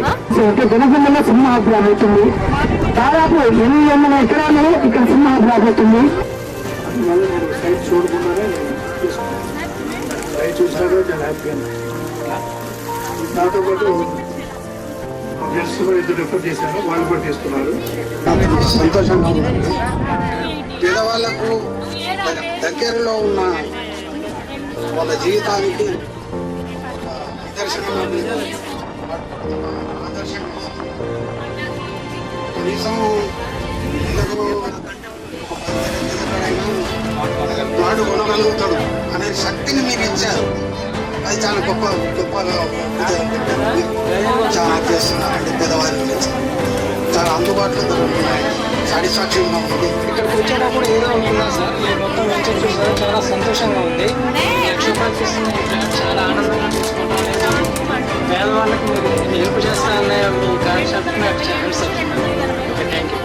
జనగణన సింహాద్రి అవుతుంది. దాదాపు 800 ఎకరాలు ఇక్కడ సింహాద్రి అవుతుంది. సైట్ చూడకుండానే సైట్ చూసినా చాలా హ్యాపీగా. నాతో పాటు ఫ్రెండ్స్ కూడా 2 రిఫర్ చేశాను, వాళ్ళు కూడా తీసుకున్నారు. సంతోషంగా ఉంది. పేదవాళ్లకు దగ్గరలో ఉన్న వాళ్ళ జీవితానికి నిదర్శనంగా కనీసం వాడు కొనగలుగుతాడు అనే శక్తిని మీరు ఇచ్చారు. అది చాలా గొప్పగా చాలా చేస్తున్నారండి. పేదవారి గురించి చాలా అందుబాటులో దొరుకుతున్నాయి. సాటిస్ఫాక్షన్గా ఉంది. ఇక్కడికి వచ్చేటప్పుడు ఏదో ఉంటుందా సార్, ఈ మొత్తం వెంచర్ చూసారా, చాలా సంతోషంగా ఉంది. ₹1,00,000 చాలా ఆనందంగా తీసుకుంటాం. పేదవాళ్ళకి మీరు హెల్ప్ చేస్తారనే మీ కాన్సెప్ట్ నాకు చాలా థ్యాంక్ యూ.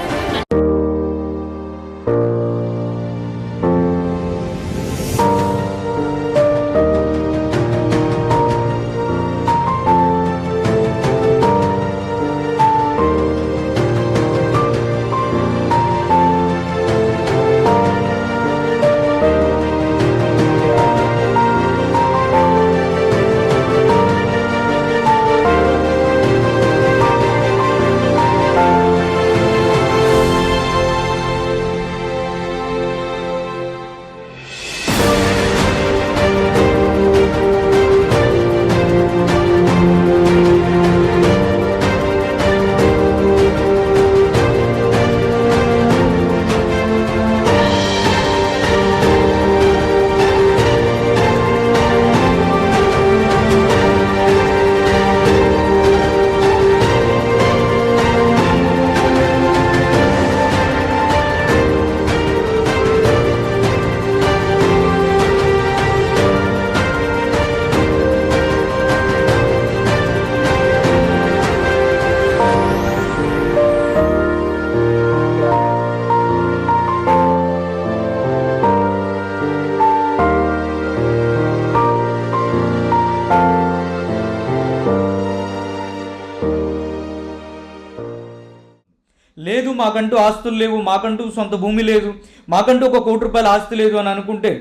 మాకంటూ ఆస్తులు లేవు, మాకంటూ సొంత భూమి లేదు, మాకంటూ ఒక ₹1,00,00,000 ఆస్తి లేదు అని అనుకుంటే,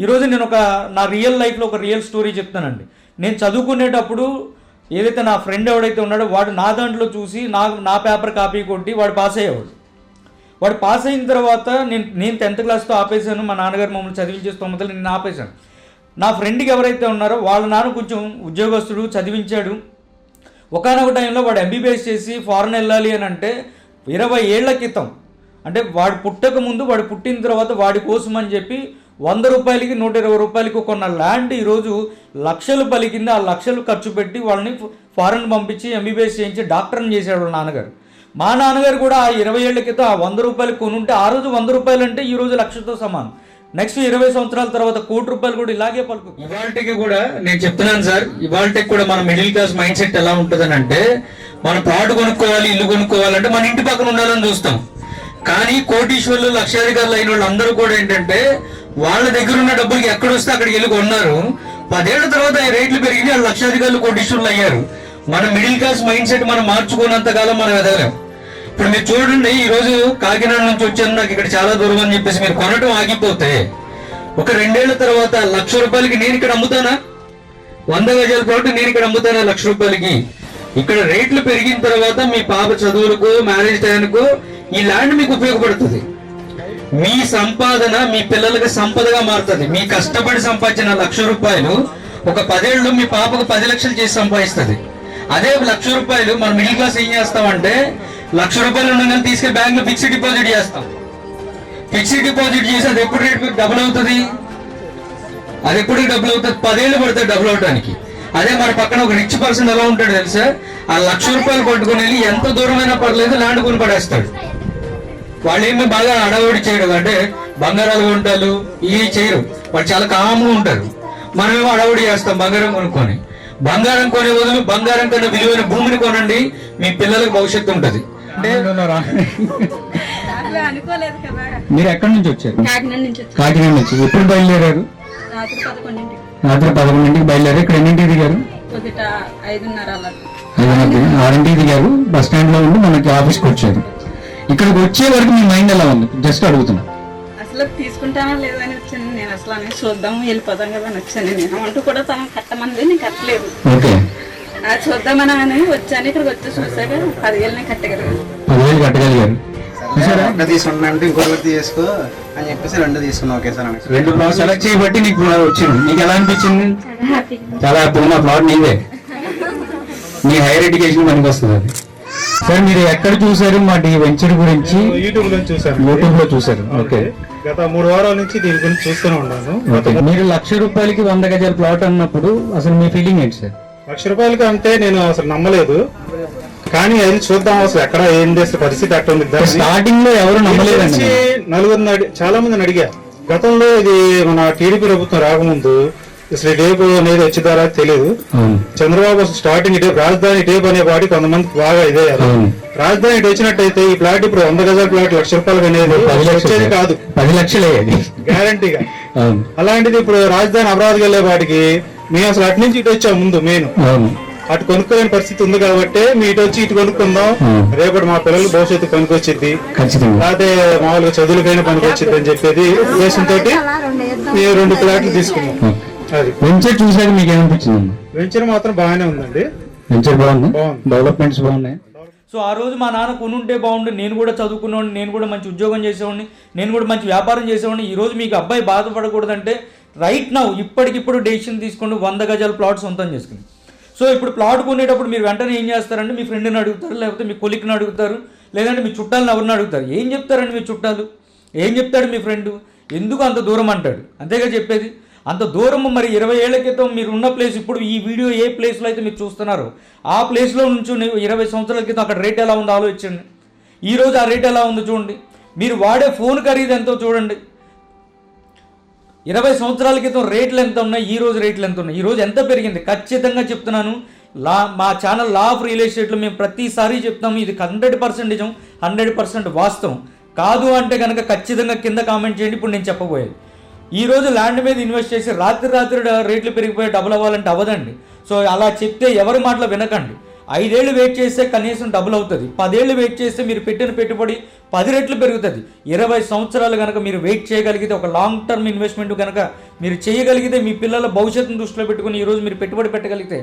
ఈరోజు నేను నా రియల్ లైఫ్లో ఒక రియల్ స్టోరీ చెప్తానండి. నేను చదువుకునేటప్పుడు ఏదైతే నా ఫ్రెండ్ ఎవడైతే ఉన్నాడో వాడు నా దాంట్లో చూసి నా పేపర్ కాపీ కొట్టి వాడు పాస్ అయ్యేవాడు. వాడు పాస్ అయిన తర్వాత నేను 10th క్లాస్తో ఆపేశాను. మా నాన్నగారు మమ్మల్ని చదివించే స్తోమతలు నేను ఆపేశాను. నా ఫ్రెండ్కి ఎవరైతే ఉన్నారో వాళ్ళ నాన్న కొంచెం ఉద్యోగస్తుడు, చదివించాడు. ఒకానొక టైంలో వాడు MBBS చేసి ఫారెన్ వెళ్ళాలి అని అంటే 20 ఏళ్ల క్రితం, అంటే వాడు పుట్టక ముందు, వాడు పుట్టిన తర్వాత వాడి కోసం అని చెప్పి ₹100కి ₹120కి కొన్న ల్యాండ్ ఈరోజు లక్షలు పలికింది. ఆ లక్షలు ఖర్చు పెట్టి వాళ్ళని ఫారెన్ పంపించి MBBS చేయించి డాక్టర్ని చేశాడు వాళ్ళ నాన్నగారు. మా నాన్నగారు కూడా ఆ 20 ఏళ్ల క్రితం ఆ ₹100 కొనుంటే ఆ రోజు ₹100 అంటే ఈ రోజు లక్షతో సమానం. నెక్స్ట్ 20 సంవత్సరాల తర్వాత ₹1,00,00,000 కూడా ఇలాగే పలుకు. ఇవాళకి కూడా నేను చెప్తున్నాను సార్, ఇవాళకి కూడా మన మిడిల్ క్లాస్ మైండ్ సెట్ ఎలా ఉంటుందని అంటే, మన ప్లాట్ కొనుక్కోవాలి, ఇల్లు కొనుక్కోవాలంటే మన ఇంటి పక్కన ఉండాలని చూస్తాం. కానీ కోటీశ్వర్లు, లక్షాధికారులు అయిన వాళ్ళు అందరూ కూడా ఏంటంటే వాళ్ళ దగ్గర ఉన్న డబ్బులకి ఎక్కడొస్తే అక్కడికి వెళ్ళి కొన్నారు. 10 ఏళ్ల తర్వాత ఆ రేట్లు పెరిగి వాళ్ళు లక్షాధికారులు, కోటీశ్వర్లు అయ్యారు. మన మిడిల్ క్లాస్ మైండ్ సెట్ మనం మార్చుకున్నంత కాలం మనం ఎదగలేం. ఇప్పుడు మీరు చూడండి, ఈ రోజు కాకినాడ నుంచి వచ్చాను, నాకు ఇక్కడ చాలా దూరం అని చెప్పేసి మీరు కొనటం ఆగిపోతే ఒక 2 ఏళ్ల తర్వాత ₹1,00,000కి నేను ఇక్కడ అమ్ముతానా? 100 గజాల ప్లాట్ నేను ఇక్కడ అమ్ముతానా ₹1,00,000కి? ఇక్కడ రేట్లు పెరిగిన తర్వాత మీ పాప చదువులకు, మ్యారేజ్ టైంకు ఈ ల్యాండ్ మీకు ఉపయోగపడుతుంది. మీ సంపాదన మీ పిల్లలకి సంపదగా మారుతుంది. మీ కష్టపడి సంపాదించిన ₹1,00,000 ఒక 10 ఏళ్ళు మీ పాపకు 10 లక్షలు చేసి సంపాదిస్తుంది. అదే ₹1,00,000 మన మిడిల్ క్లాస్ ఏం చేస్తామంటే ₹1,00,000 ఉండగానే తీసుకెళ్లి బ్యాంక్ లో ఫిక్స్డ్ డిపాజిట్ చేస్తాం. ఫిక్స్డ్ డిపాజిట్ చేసి అది ఎప్పుడు రేట్ డబుల్ అవుతుంది? 10 ఏళ్ళు పడుతుంది డబుల్ అవడానికి. అదే మన పక్కన ఒక రిచ్ పర్సన్ ఎలా ఉంటాడు తెలుసా? ఆ ₹1,00,000 పట్టుకుని వెళ్ళి ఎంత దూరమైనా పర్లేదు ల్యాండ్ కొని పడేస్తాడు. వాళ్ళు ఏమి బాగా అడవుడి చేయడం అంటే బంగారాలు కొంటారు ఇవి చేయరు, వాళ్ళు చాలా కామ్గా ఉంటారు. మనమేమో అడవుడి చేస్తాం బంగారం కొనుక్కొని. బంగారం కొనే బదులు బంగారం కన్నా విలువైన భూమిని కొనండి, మీ పిల్లలకు భవిష్యత్తు ఉంటుంది. మీరు ఎక్కడి నుంచి వచ్చారు? కాకినాడ నుంచి. ఎప్పుడు బయలుదేరారు? రాత్రి 11ంటికి బయలుదేరారు. ఇక్కడ ఎన్నింటికి దిగారు? 6ంటికి దిగారు. బస్ స్టాండ్ లో ఉండి మనకి ఆఫీస్కి వచ్చారు. ఇక్కడికి వచ్చే వరకు మీ మైండ్ ఎలా ఉంది? జస్ట్ అడుగుతున్నా. అసలు తీసుకుంటానా లేదని వచ్చాను నేను. అసలు అని చూద్దాం వెళ్ళిపోదాం కదా అని వచ్చాను నేను. అంటూ కూడా తను కట్టమంది, నేను కట్టలేదు. చూద్దామని వచ్చాను. ఇక్కడికి వచ్చి చూసాక 10,000 నేను కట్టగలిగాను. 10,000 కట్టగలిగారు. తీసుకుంటే ఇంకొకటి తీసుకో అని చెప్పేసి 2 తీసుకున్నాం ఒకేసారి. 2 ప్లాట్ సెలెక్ట్ చేయబట్టి నీకు వచ్చింది. నీకు ఎలా అనిపించింది? చాలా హ్యాపీగా. ప్లాట్ నీదే, నీ హైయర్ ఎడ్యుకేషన్ పనికి వస్తుంది అది. సార్ మీరు ఎక్కడ చూసారు మా ఈ వెంచర్ గురించి? యూట్యూబ్ లో చూసారు. యూట్యూబ్ లో చూసారు. ఓకే. గత 3 వారాల నుంచి దీని గురించి చూస్తూనే ఉన్నాను. మీరు ₹1,00,000కి 100 గజాల ప్లాట్ అన్నప్పుడు అసలు మీ ఫీలింగ్ ఏంటి సార్? ₹1,00,000 అంటే నేను అసలు నమ్మలేదు. కానీ అది చూద్దాం అసలు ఎక్కడ ఏం చేస్తే పరిస్థితి అట్లా ఉంది. స్టార్టింగ్ లో ఎవరు నమ్మలేదండి. నలుగురు చాలా మందిని అడిగా. గతంలో ఇది మన టీడీపీ ప్రభుత్వం రాకముందు అసలు టేప్ అనేది వచ్చిందా తెలియదు. చంద్రబాబు అసలు స్టార్టింగ్ టేప్, రాజధాని టేప్ అనే వాటి కొంతమంది బాగా ఇదే. రాజధాని ఇటు వచ్చినట్టయితే ఈ ప్లాట్ ఇప్పుడు 100 గజాల ప్లాట్ ₹1,00,000 అనేది వచ్చేది కాదు, 10 లక్షలే గ్యారంటీగా. అలాంటిది ఇప్పుడు రాజధాని అమరావతికి వెళ్ళే వాటికి మేము అసలు అటు నుంచి ఇటు వచ్చాం. ముందు నేను అటు కొనుక్కోలేని పరిస్థితి ఉంది కాబట్టి మీ ఇటు వచ్చి ఇటు కొనుక్కుందాం, రేపటి మా పిల్లలు భవిష్యత్తు పనికొచ్చింది, లేకపోతే మామూలుగా చదువులకైనా పనికొచ్చింది అని చెప్పేది ఉద్దేశంతో 2 ప్లాట్లు తీసుకున్నాం. అది వెంచర్ చూసాక మీకు ఏమనిపించింది? వెంచర్ మాత్రం బాగానే ఉందండి. వెంచర్ బాగుంది, డెవలప్మెంట్స్ బాగున్నాయి. సో ఆ రోజు మా నాన్న కొనుంటే బాగుండు, నేను కూడా చదువుకునేవాడిని, నేను కూడా మంచి ఉద్యోగం చేసేవాడిని, నేను కూడా మంచి వ్యాపారం చేసేవాడిని. ఈరోజు మీకు అబ్బాయి బాధపడకూడదంటే రైట్ నౌ ఇప్పటికిప్పుడు డెసిషన్ తీసుకోండి, 100 గజాల ప్లాట్ సొంతం చేసుకుని. సో ఇప్పుడు ప్లాట్ కొనేటప్పుడు మీరు వెంటనే ఏం చేస్తారంటే మీ ఫ్రెండ్ని అడుగుతారు, లేకపోతే మీ కొలిక్ని అడుగుతారు, లేదంటే మీ చుట్టాలను ఎవరిని అడుగుతారు. ఏం చెప్తారండి మీ చుట్టాలు? ఏం చెప్తాడు మీ ఫ్రెండ్? ఎందుకు అంత దూరం అంటాడు, అంతేగా చెప్పేది. అంత దూరం మరి 20 ఏళ్ల క్రితం మీరు ఉన్న ప్లేస్, ఇప్పుడు ఈ వీడియో ఏ ప్లేస్లో అయితే మీరు చూస్తున్నారో ఆ ప్లేస్లో నుంచి 20 సంవత్సరాల క్రితం అక్కడ రేట్ ఎలా ఉందో ఆలోచించండి. ఈరోజు ఆ రేట్ ఎలా ఉందో చూడండి. మీరు వాడే ఫోన్ ఖరీదు ఎంతో చూడండి. 20 సంవత్సరాల క్రితం రేట్లు ఎంత ఉన్నాయి, ఈ రోజు రేట్లు ఎంత ఉన్నాయి, ఈరోజు ఎంత పెరిగింది. ఖచ్చితంగా చెప్తున్నాను, మా ఛానల్ లా ఆఫ్ రియల్ ఎస్టేట్లో మేము ప్రతిసారి చెప్తాము, ఇది 100% నిజం, 100% వాస్తవం. కాదు అంటే కనుక ఖచ్చితంగా కింద కామెంట్ చేయండి. ఇప్పుడు నేను చెప్పబోయేది, ఈరోజు ల్యాండ్ మీద ఇన్వెస్ట్ చేసి రాత్రి రేట్లు పెరిగిపోయి డబుల్ అవ్వాలంటే అవ్వదండి. సో అలా చెప్తే ఎవరి మాటలు వినకండి. 5 ఏళ్ళు వెయిట్ చేస్తే కనీసం డబుల్ అవుతుంది. 10 ఏళ్ళు వెయిట్ చేస్తే మీరు పెట్టిన పెట్టుబడి 10 రెట్లు పెరుగుతుంది. 20 సంవత్సరాలు కనుక మీరు వెయిట్ చేయగలిగితే, ఒక లాంగ్ టర్మ్ ఇన్వెస్ట్మెంట్ కనుక మీరు చేయగలిగితే, మీ పిల్లల భవిష్యత్తును దృష్టిలో పెట్టుకుని ఈరోజు మీరు పెట్టుబడి పెట్టగలిగితే,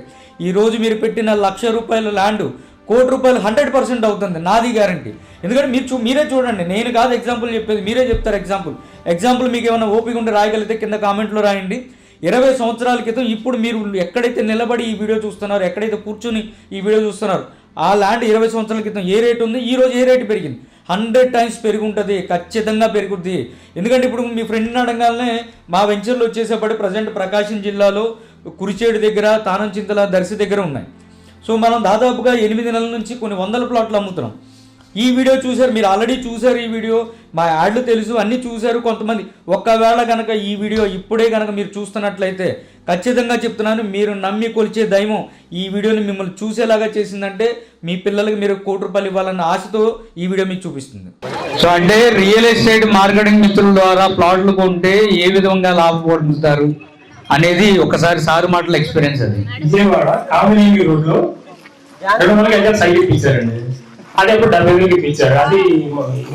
ఈరోజు మీరు పెట్టిన ₹1,00,000 ల్యాండ్ ₹1,00,00,000 100% అవుతుంది, నాది గ్యారంటీ. ఎందుకంటే మీరే చూడండి, నేను కాదు ఎగ్జాంపుల్ చెప్పేది, మీరే చెప్తారు ఎగ్జాంపుల్ మీకు ఏమైనా ఓపిక ఉంటే రాయగలిగితే కింద కామెంట్లో రాయండి. 20 సంవత్సరాల క్రితం ఇప్పుడు మీరు ఎక్కడైతే నిలబడి ఈ వీడియో చూస్తున్నారో, ఎక్కడైతే కూర్చుని ఈ వీడియో చూస్తున్నారో, ఆ ల్యాండ్ 20 సంవత్సరాల క్రితం ఏ రేటు ఉంది, ఈ రోజు ఏ రేటు పెరిగింది? 100 టైమ్స్ పెరిగి ఉంటుంది, ఖచ్చితంగా పెరుగుద్ది. ఎందుకంటే ఇప్పుడు మీ ఫ్రెండ్ని అడగానే మా వెంచర్లు వచ్చేసేపటి ప్రజెంట్ ప్రకాశం జిల్లాలో కురిచేడు దగ్గర, తానంచింతల, దర్శి దగ్గర ఉన్నాయి. సో మనం దాదాపుగా 8 నెలల నుంచి కొన్ని వందల ప్లాట్లు అమ్ముతున్నాం. ఈ వీడియో చూశారు, మీరు ఆల్రెడీ చూశారు, ఈ వీడియో మా యాడ్లు తెలుసు, అన్నీ చూశారు కొంతమంది. ఒక్కవేళ కనుక ఈ వీడియో ఇప్పుడే కనుక మీరు చూస్తున్నట్లయితే ఖచ్చితంగా చెప్తున్నాను, మీరు నమ్మి కొలిచే దైవం ఈ వీడియోని మిమ్మల్ని చూసేలాగా చేసిందంటే మీ పిల్లలకి మీరు ₹1,00,00,000 ఇవ్వాలన్న ఆశతో ఈ వీడియో మీకు చూపిస్తుంది. సో అంటే రియల్ ఎస్టేట్ మార్కెటింగ్ మిత్రుల ద్వారా ప్లాట్లు కొంటే ఏ విధంగా లాభపడుతారు అనేది ఒకసారి సార్ మాటల ఎక్స్పీరియన్స్. అది విజయవాడ కామినేని రోడ్ లో 200 గజాల సైట్ ఇప్పించారండి. అది ఇప్పుడు 70,000 ఇప్పించారు. అది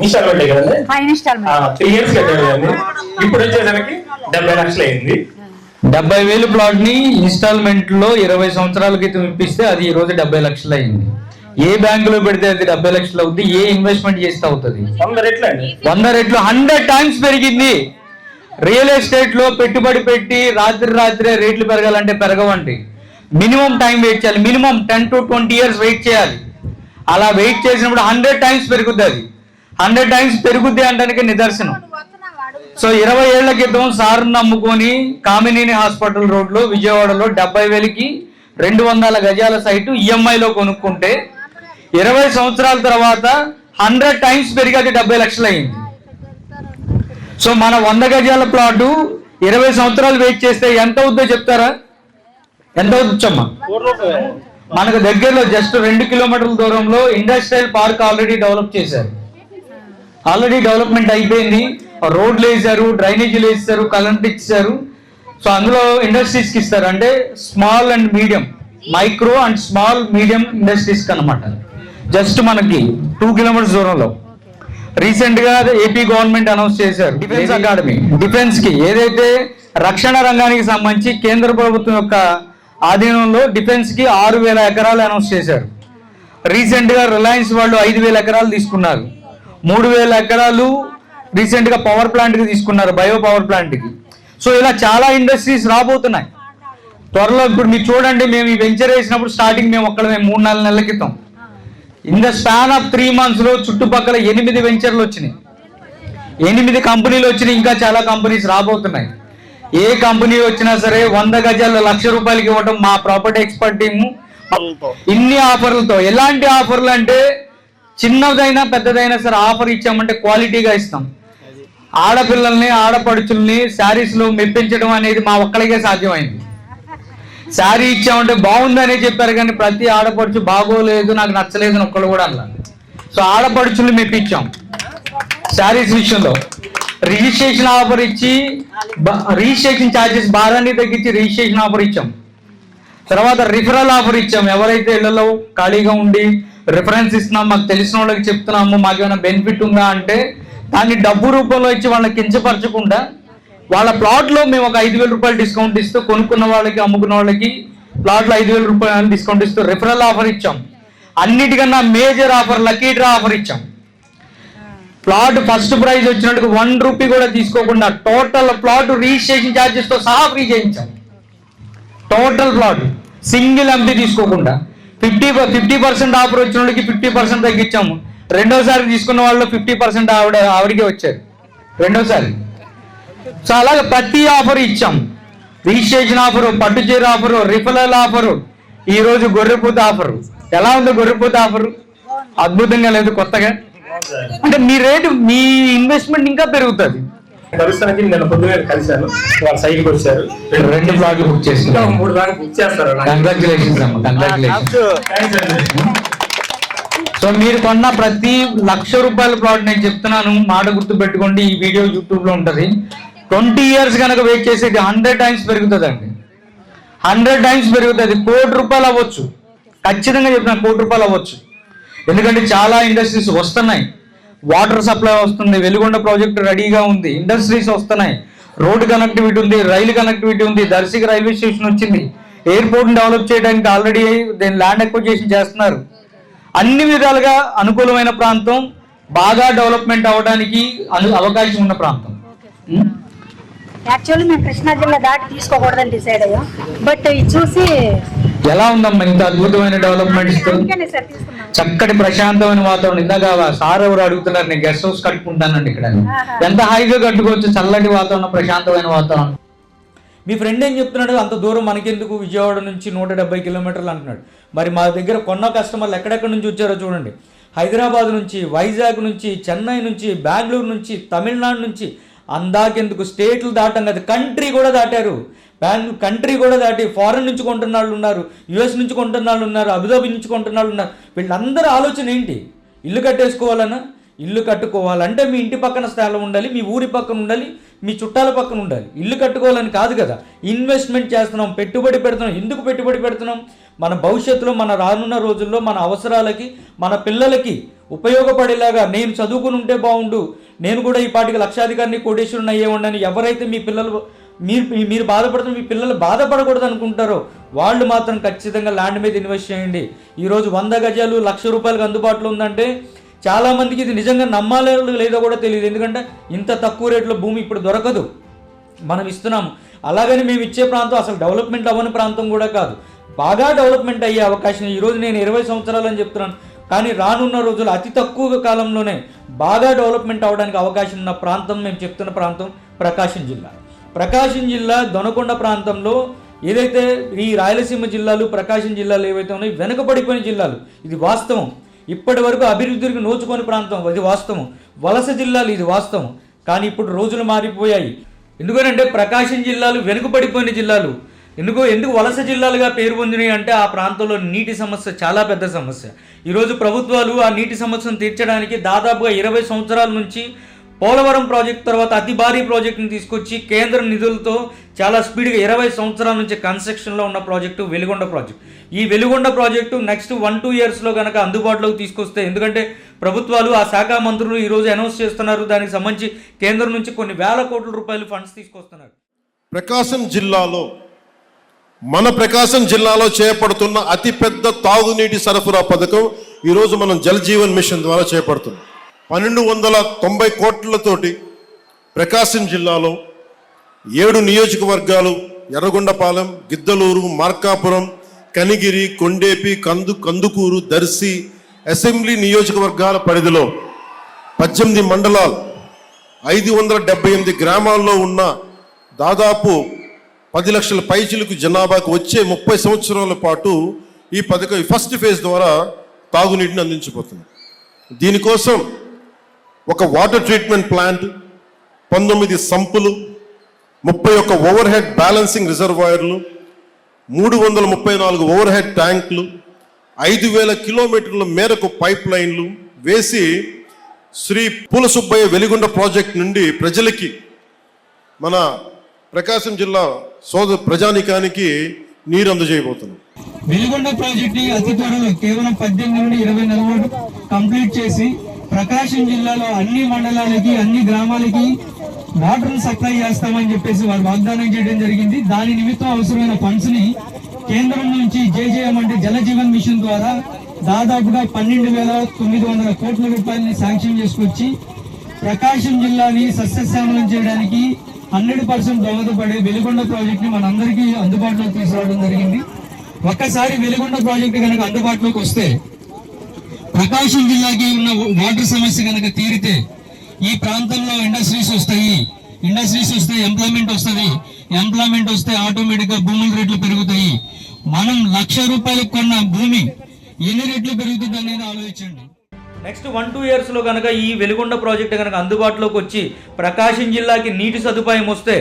ఇన్స్టాల్మెంట్ కదండి, 3 years కట్టారు. ఇప్పుడు వచ్చేసరికి 70 లక్షలు అయింది. 70,000 ప్లాట్ ని ఇన్స్టాల్మెంట్ లో 20 సంవత్సరాల క్రితం ఇప్పిస్తే అది ఈ రోజు 70 లక్షలు అయింది. ఏ బ్యాంకులో పెడితే అది 70 లక్షలు అవుతుంది, ఏ ఇన్వెస్ట్మెంట్ చేస్తే అవుతుంది? 100 రెట్లు అండి, 100 రెట్లు, 100 టైమ్స్ పెరిగింది. రియల్ ఎస్టేట్ లో పెట్టుబడి పెట్టి రాత్రి రేట్లు పెరగాలంటే పెరగవండి. మినిమం టైం వెయిట్ చేయాలి, మినిమం 10 to 20 years వెయిట్ చేయాలి. అలా వెయిట్ చేసినప్పుడు 100 టైమ్స్ పెరుగుద్ది. అది 100 టైమ్స్ పెరుగుద్ది అనడానికి నిదర్శనం. సో 20 ఏళ్ల క్రితం సార్ నమ్ముకొని కామినేని హాస్పిటల్ రోడ్లో విజయవాడలో 70,000కి 200 గజాల సైటు ఈఎంఐలో కొనుక్కుంటే 20 సంవత్సరాల తర్వాత 100 టైమ్స్ పెరిగి అది 70 లక్షలు అయింది. సో మన 100 గజాల ప్లాటు 20 సంవత్సరాలు వెయిట్ చేస్తే ఎంత అవుద్దో చెప్తారా? ఎంత అవుతుందమ్మా? మనకు దగ్గరలో జస్ట్ 2 కిలోమీటర్ల దూరంలో ఇండస్ట్రియల్ పార్క్ ఆల్రెడీ డెవలప్ చేశారు. ఆల్రెడీ డెవలప్మెంట్ అయిపోయింది. రోడ్లు వేసారు, డ్రైనేజీలు వేసారు, కరెంట్ ఇచ్చారు. సో అందులో ఇండస్ట్రీస్కి ఇస్తారు, అంటే small and medium, micro and small medium ఇండస్ట్రీస్కి అనమాట. జస్ట్ మనకి 2 కిలోమీటర్స్ దూరంలో రీసెంట్ గా ఏపీ గవర్నమెంట్ అనౌన్స్ చేశారు డిఫెన్స్ అకాడమీ. డిఫెన్స్ కి ఏదైతే రక్షణ రంగానికి సంబంధించి కేంద్ర ప్రభుత్వం యొక్క ఆధీనంలో డిఫెన్స్ కి 6,000 ఎకరాలు అనౌన్స్ చేశారు. రీసెంట్ గా రిలయన్స్ వాళ్ళు 5,000 ఎకరాలు తీసుకున్నారు. 3,000 ఎకరాలు రీసెంట్ గా పవర్ ప్లాంట్ కి తీసుకున్నారు, బయో పవర్ ప్లాంట్ కి. సో ఇలా చాలా ఇండస్ట్రీస్ రాబోతున్నాయి త్వరలో. ఇప్పుడు మీరు చూడండి, మేము ఈ వెంచర్ వేసినప్పుడు స్టార్టింగ్ మేము 3-4 నెలల క్రితం in the span of 3 months లో చుట్టుపక్కల 8 వెంచర్లు వచ్చినాయి, 8 కంపెనీలు వచ్చినాయి. ఇంకా చాలా కంపెనీస్ రాబోతున్నాయి. ఏ కంపెనీ వచ్చినా సరే 100 గజాలు ₹1,00,000 ఇవ్వడం మా ప్రాపర్టీ ఎక్స్పర్ట్ టీము. ఇన్ని ఆఫర్లతో, ఎలాంటి ఆఫర్లు అంటే చిన్నదైనా పెద్దదైనా సరే ఆఫర్ ఇచ్చామంటే క్వాలిటీగా ఇస్తాం. ఆడపిల్లల్ని ఆడపడుచుల్ని శారీస్లో మెప్పించడం అనేది మా ఒక్కడికే సాధ్యమైంది. శారీ ఇచ్చామంటే బాగుందనే చెప్పారు, కానీ ప్రతి ఆడపడుచు బాగోలేదు, నాకు నచ్చలేదు అని ఒక్కళ్ళు కూడా అన్నారు. సో ఆడపడుచుల్ని మెప్పించాం శారీస్ విషయంలో. రిజిస్ట్రేషన్ ఆఫర్ ఇచ్చి, రిజిస్ట్రేషన్ ఛార్జెస్ భారాన్ని తగ్గించి రిజిస్ట్రేషన్ ఆఫర్ ఇచ్చాం. తర్వాత రిఫరల్ ఆఫర్ ఇచ్చాం. ఎవరైతే ఇళ్లలో ఖాళీగా ఉండి రిఫరెన్స్ ఇస్తున్నాం, మాకు తెలిసిన వాళ్ళకి చెప్తున్నాము, మాకు ఏమైనా బెనిఫిట్ ఉందా అంటే దాన్ని డబ్బు రూపంలో ఇచ్చి వాళ్ళని కించపరచకుండా వాళ్ళ ప్లాట్లో మేము ఒక ₹5,000 డిస్కౌంట్ ఇస్తూ, కొనుక్కున్న వాళ్ళకి అమ్ముకున్న వాళ్ళకి ప్లాట్లో ₹5,000 డిస్కౌంట్ ఇస్తూ రిఫరల్ ఆఫర్ ఇచ్చాం. అన్నిటికన్నా major offer lucky draw offer ఇచ్చాం. ప్లాట్ ఫస్ట్ ప్రైజ్ వచ్చినట్టుకు ₹1 కూడా తీసుకోకుండా టోటల్ ప్లాట్ రిజిస్ట్రేషన్ ఛార్జెస్ తో సహా ఫ్రీ చేయించాం. టోటల్ ప్లాట్ సింగిల్ ఎంపీ తీసుకోకుండా 50% ఆఫర్ వచ్చిన వాళ్ళకి 50% తగ్గించాము. రెండోసారి తీసుకున్న వాళ్ళు 50% ఆవిడకే వచ్చారు రెండోసారి. సో అలాగే ప్రతి ఆఫర్ ఇచ్చాం. రిజిస్ట్రేషన్ ఆఫరు, పట్టుచీర ఆఫరు, రిఫరల్ ఆఫరు, ఈ రోజు గొర్రెపూత ఆఫరు. ఎలా ఉంది గొర్రెపూత ఆఫరు? అద్భుతంగా లేదు, కొత్తగా. అంటే మీ రేటు, మీ ఇన్వెస్ట్మెంట్ ఇంకా పెరుగుతుంది. కలుస్తానికి నేను పొద్దునే కలిశాను, వాళ్ళ సైట్కి వచ్చారు. 2 ప్లాట్లు బుక్ చేస్తున్నారు, 3 ప్లాట్లు బుక్ చేస్తారు. కంగ్రాచులేషన్స్ అమ్మ, కంగ్రాచులేషన్స్. సో మీరు కొన్న ప్రతి ₹1,00,000 ప్లాట్, నేను చెప్తున్నాను, మాట గుర్తు పెట్టుకోండి, ఈ వీడియో యూట్యూబ్ లో ఉంటుంది. 20 years కనుక వెయిట్ చేసేది 100 టైమ్స్ పెరుగుతుంది అండి. 100 టైమ్స్ పెరుగుతుంది. ₹1,00,00,000 అవ్వచ్చు, ఖచ్చితంగా చెప్తున్నాను, ₹1 అవ్వచ్చు. ఎందుకంటే చాలా ఇండస్ట్రీస్ వస్తున్నాయి, వాటర్ సప్లై వస్తుంది, వెలుగొండ ప్రాజెక్టు రెడీగా ఉంది, ఇండస్ట్రీస్ వస్తున్నాయి, రోడ్డు కనెక్టివిటీ ఉంది, రైలు కనెక్టివిటీ ఉంది, దర్శికి రైల్వే స్టేషన్ వచ్చింది, ఎయిర్పోర్ట్ని డెవలప్ చేయడానికి ఆల్రెడీ దీని ల్యాండ్ అక్విజిషన్ చేస్తున్నారు. అన్ని విధాలుగా అనుకూలమైన ప్రాంతం, బాగా డెవలప్మెంట్ అవ్వడానికి అవకాశం ఉన్న ప్రాంతం. యాక్చువల్లీ మేము కృష్ణా జిల్లా దాటి తీసుకోకూడదని డిసైడ్ అయ్యాం. బట్ ఇది చూసి ఎలా ఉందమ్మా ఇంత అద్భుతమైన డెవలప్మెంట్, చక్కటి ప్రశాంతమైన వాతావరణం. ఇందాక సార్ ఎవరు అడుగుతున్నారు, నేను గెస్ట్ హౌస్ కట్టుకుంటానండి ఇక్కడ. ఎంత హాయిగా కట్టుకోవచ్చు, చల్లటి వాతావరణం, ప్రశాంతమైన వాతావరణం. మీ ఫ్రెండ్ ఏం చెప్తున్నాడు, అంత దూరం మనకెందుకు, విజయవాడ నుంచి 170 కిలోమీటర్లు అంటున్నాడు. మరి మా దగ్గర కొన్న కస్టమర్లు ఎక్కడెక్కడి నుంచి వచ్చారో చూడండి. హైదరాబాద్ నుంచి, వైజాగ్ నుంచి, చెన్నై నుంచి, బెంగళూరు నుంచి, తమిళనాడు నుంచి, అందాకెందుకు స్టేట్లు దాటం కదా, కంట్రీ కూడా దాటారు. కంట్రీ కూడా దాటి ఫారెన్ నుంచి కొంటున్న వాళ్ళు ఉన్నారు, యుఎస్ నుంచి కొంటున్న వాళ్ళు ఉన్నారు, అబుదాబి నుంచి కొంటున్న వాళ్ళు ఉన్నారు. వీళ్ళందరూ ఆలోచన ఏంటి, ఇల్లు కట్టేసుకోవాలన్నా, ఇల్లు కట్టుకోవాలంటే మీ ఇంటి పక్కన స్థలం ఉండాలి, మీ ఊరి పక్కన ఉండాలి, మీ చుట్టాల పక్కన ఉండాలి. ఇల్లు కట్టుకోవాలని కాదు కదా, ఇన్వెస్ట్మెంట్ చేస్తున్నాం, పెట్టుబడి పెడుతున్నాం. ఎందుకు పెట్టుబడి పెడుతున్నాం, మన భవిష్యత్తులో, మన రానున్న రోజుల్లో మన అవసరాలకి, మన పిల్లలకి ఉపయోగపడేలాగా. నేను చదువుకుని ఉంటే బాగుండు, నేను కూడా ఈ పాటికి లక్షాధికారిని, కోటేశ్వరుని అయ్యేవాడిని. ఎవరైతే మీ పిల్లలు మీరు బాధపడుతున్న మీ పిల్లలు బాధపడకూడదు అనుకుంటారో వాళ్ళు మాత్రం ఖచ్చితంగా ల్యాండ్ మీద ఇన్వెస్ట్ చేయండి. ఈరోజు 100 గజాలు ₹1,00,000 అందుబాటులో ఉందంటే చాలామందికి ఇది నిజంగా నమ్మాలో లేదో కూడా తెలియదు. ఎందుకంటే ఇంత తక్కువ రేట్లో భూమి ఇప్పుడు దొరకదు, మనం ఇస్తున్నాము. అలాగని మేము ఇచ్చే ప్రాంతం అసలు డెవలప్మెంట్ అవ్వని ప్రాంతం కూడా కాదు, బాగా డెవలప్మెంట్ అయ్యే అవకాశం. ఈరోజు నేను 20 సంవత్సరాలు అని చెప్తున్నాను, కానీ రానున్న రోజులు అతి తక్కువ కాలంలోనే బాగా డెవలప్మెంట్ అవ్వడానికి అవకాశం ఉన్న ప్రాంతం మేము చెప్తున్న ప్రాంతం ప్రకాశం జిల్లా. ప్రకాశం జిల్లా దొనకొండ ప్రాంతంలో ఏదైతే ఈ రాయలసీమ జిల్లాలు, ప్రకాశం జిల్లాలు ఏవైతే ఉన్నాయో వెనుకబడిపోయిన జిల్లాలు, ఇది వాస్తవం. ఇప్పటి వరకు అభివృద్ధికి నోచుకొని ప్రాంతం, ఇది వాస్తవం. వలస జిల్లాలు, ఇది వాస్తవం. కానీ ఇప్పుడు రోజులు మారిపోయాయి. ఎందుకనంటే ప్రకాశం జిల్లాలు వెనుకబడిపోయిన జిల్లాలు. ఎందుకు వలస జిల్లాలుగా పేరు పొందినాయి అంటే ఆ ప్రాంతంలో నీటి సమస్య చాలా పెద్ద సమస్య. ఈరోజు ప్రభుత్వాలు ఆ నీటి సమస్యను తీర్చడానికి దాదాపుగా 20 సంవత్సరాల నుంచి పోలవరం ప్రాజెక్ట్ తర్వాత అతి భారీ ప్రాజెక్టుని తీసుకొచ్చి కేంద్ర నిధులతో చాలా స్పీడ్గా 20 సంవత్సరాల నుంచి కన్స్ట్రక్షన్లో ఉన్న ప్రాజెక్టు వెలుగొండ ప్రాజెక్టు. ఈ వెలుగొండ ప్రాజెక్టు నెక్స్ట్ 1-2 ఇయర్స్లో కనుక అందుబాటులోకి తీసుకొస్తే, ఎందుకంటే ప్రభుత్వాలు ఆ శాఖ మంత్రులు ఈరోజు అనౌన్స్ చేస్తున్నారు, దానికి సంబంధించి కేంద్రం నుంచి కొన్ని వేల కోట్ల రూపాయలు ఫండ్స్ తీసుకొస్తున్నారు. ప్రకాశం జిల్లాలో, మన ప్రకాశం జిల్లాలో చేపడుతున్న అతిపెద్ద తాగునీటి సరఫరా పథకం ఈరోజు మనం జల్ జీవన్ మిషన్ ద్వారా చేపడుతున్నాం. 1290 కోట్లతోటి ప్రకాశం జిల్లాలో 7 నియోజకవర్గాలు, ఎర్రగొండపాలెం, గిద్దలూరు, మార్కాపురం, కనిగిరి, కొండేపి, కందుకూరు, దర్శి అసెంబ్లీ నియోజకవర్గాల పరిధిలో 18 మండలాలు, 578 గ్రామాల్లో ఉన్న దాదాపు 10 లక్షల పైచిలకు జనాభాకు వచ్చే 30 సంవత్సరాల పాటు ఈ పథకం ఫస్ట్ ఫేజ్ ద్వారా తాగునీటిని అందించబోతుంది. దీనికోసం ఒక water treatment plant, 19 సంపులు, 31 over head balancing రిజర్వాయర్లు, 334 ఓవర్ హెడ్ ట్యాంకులు, 5000 కిలోమీటర్ల మేరకు పైప్ లైన్లు వేసి శ్రీ పూల సుబ్బయ్య వెలిగొండ ప్రాజెక్ట్ నుండి ప్రజలకి, మన ప్రకాశం జిల్లా ప్రజానికానికి నీరు అందజేయబోతున్నాం. వెలిగొండ ప్రాజెక్ట్ అతి త్వరలో కేవలం 18 నుండి 20 నెలలు కంప్లీట్ చేసి ప్రకాశం జిల్లాలో అన్ని మండలాలకి, అన్ని గ్రామాలకి వాటర్ సప్లై చేస్తామని చెప్పేసి వారు వాగ్దానం చేయడం జరిగింది. దాని నిమిత్తం అవసరమైన ఫండ్స్ ని కేంద్రం నుంచి జేజేఎం అంటే జల జీవన్ మిషన్ ద్వారా దాదాపుగా 12,900 కోట్ల రూపాయలని శాంక్షన్ చేసుకొచ్చి ప్రకాశం జిల్లాని సస్యశ్యామలం చేయడానికి 100% దోహదపడే వెలిగొండ ప్రాజెక్ట్ ని మనందరికీ అందుబాటులోకి తీసుకురావడం జరిగింది. ఒక్కసారి వెలిగొండ ప్రాజెక్టు కనుక అందుబాటులోకి వస్తే, ప్రకాశం జిల్లాకి ఉన్న వాటర్ సమస్య కనుక తీరితే ఈ ప్రాంతంలో ఇండస్ట్రీస్ వస్తే ఎంప్లాయ్మెంట్ వస్తే ఆటోమేటిక్ గా భూముల రేట్లు పెరుగుతాయి. మనం ₹1,00,000 కొన్న భూమి ఎన్ని రెట్లు పెరుగుతుంది అనేది ఆలోచించండి. నెక్స్ట్ 1-2 ఇయర్స్లో కనుక ఈ వెలిగొండ ప్రాజెక్ట్ కనుక అందుబాటులోకి వచ్చి ప్రకాశం జిల్లాకి నీటి సదుపాయం వస్తే,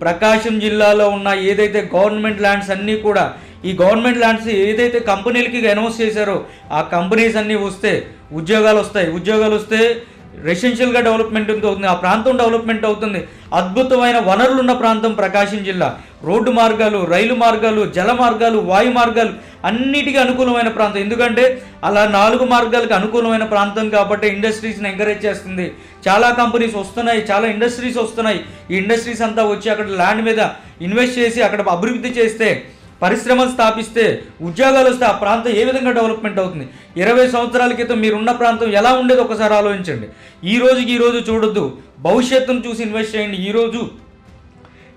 ప్రకాశం జిల్లాలో ఉన్న ఏదైతే గవర్నమెంట్ ల్యాండ్స్ అన్నీ కూడా, ఈ గవర్నమెంట్ ల్యాండ్స్ ఏదైతే కంపెనీలకి అనౌన్స్ చేశారో ఆ కంపెనీస్ అన్నీ వస్తే ఉద్యోగాలు వస్తాయి. రెసిడెన్షియల్గా డెవలప్మెంట్ అవుతుంది, ఆ ప్రాంతం డెవలప్మెంట్ అవుతుంది. అద్భుతమైన వనరులు ఉన్న ప్రాంతం ప్రకాశం జిల్లా. రోడ్డు మార్గాలు, రైలు మార్గాలు, జల మార్గాలు, వాయు మార్గాలు అన్నిటికీ అనుకూలమైన ప్రాంతం. ఎందుకంటే అలా 4 మార్గాలకు అనుకూలమైన ప్రాంతం కాబట్టి ఇండస్ట్రీస్ని ఎంకరేజ్ చేస్తుంది. చాలా కంపెనీస్ వస్తున్నాయి, చాలా ఇండస్ట్రీస్ వస్తున్నాయి. ఈ ఇండస్ట్రీస్ అంతా వచ్చి అక్కడ ల్యాండ్ మీద ఇన్వెస్ట్ చేసి అక్కడ అభివృద్ధి చేస్తే, పరిశ్రమలు స్థాపిస్తే, ఉద్యోగాలు వస్తే ఆ ప్రాంతం ఏ విధంగా డెవలప్మెంట్ అవుతుంది. 20 సంవత్సరాల క్రితం మీరున్న ప్రాంతం ఎలా ఉండేది ఒకసారి ఆలోచించండి. ఈ రోజు చూడొద్దు, భవిష్యత్తును చూసి ఇన్వెస్ట్ చేయండి. ఈరోజు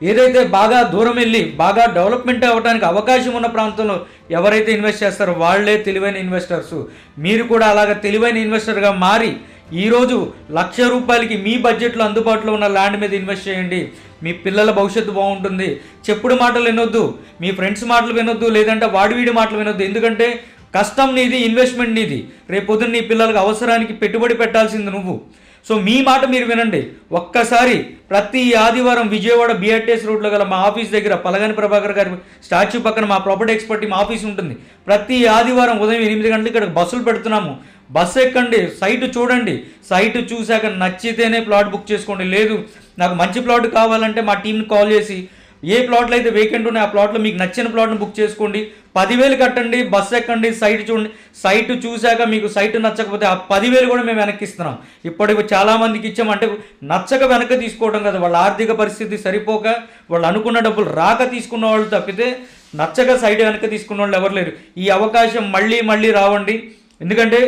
ఏదైతే బాగా దూరం వెళ్ళి బాగా డెవలప్మెంట్ అవ్వడానికి అవకాశం ఉన్న ప్రాంతంలో ఎవరైతే ఇన్వెస్ట్ చేస్తారో వాళ్ళే తెలివైన ఇన్వెస్టర్స్. మీరు కూడా అలాగ తెలివైన ఇన్వెస్టర్గా మారి ఈరోజు ₹1,00,000 మీ బడ్జెట్లో అందుబాటులో ఉన్న ల్యాండ్ మీద ఇన్వెస్ట్ చేయండి. మీ పిల్లల భవిష్యత్తు బాగుంటుంది. చెప్పుడు మాటలు వినొద్దు, మీ ఫ్రెండ్స్ మాటలు వినొద్దు, లేదంటే వీడి మాటలు వినొద్దు. ఎందుకంటే కష్టం నీది, ఇన్వెస్ట్మెంట్ నీది. రేపు పొద్దున్న నీ పిల్లలకు అవసరానికి పెట్టుబడి పెట్టాల్సింది నువ్వు. సో మీ మాట మీరు వినండి. ఒక్కసారి ప్రతి ఆదివారం విజయవాడ BRTS రోడ్లో గల మా ఆఫీస్ దగ్గర పలగాని ప్రభాకర్ గారి స్టాచ్యూ పక్కన మా ప్రాపర్టీ ఎక్స్పర్ట్ టీమ్ ఆఫీస్ ఉంటుంది. ప్రతి ఆదివారం ఉదయం 8 గంటలకు ఇక్కడ బస్సులు పెడుతున్నాము. బస్సు ఎక్కండి, సైట్ చూడండి, సైట్ చూశాక నచ్చితేనే ప్లాట్ బుక్ చేసుకోండి. లేదు నాకు మంచి ప్లాట్ కావాలంటే మా టీంని కాల్ చేసి ఏ ప్లాట్లు అయితే వేకెంట్ ఉన్నాయో ఆ ప్లాట్లో మీకు నచ్చిన ప్లాట్ను బుక్ చేసుకోండి. 10,000 కట్టండి, బస్సు ఎక్కండి, సైట్ చూడండి. సైట్ చూశాక మీకు సైట్ నచ్చకపోతే ఆ 10,000 కూడా మేము వెనక్కి ఇస్తున్నాం. ఇప్పటికి చాలామందికి ఇచ్చామంటే నచ్చక వెనక్కి తీసుకోవడం కదా, వాళ్ళ ఆర్థిక పరిస్థితి సరిపోక వాళ్ళు అనుకున్న డబ్బులు రాక తీసుకున్న వాళ్ళు తప్పితే నచ్చక సైట్ వెనక్కి తీసుకున్న వాళ్ళు ఎవరు లేరు. ఈ అవకాశం మళ్ళీ రావండి. ఎందుకంటే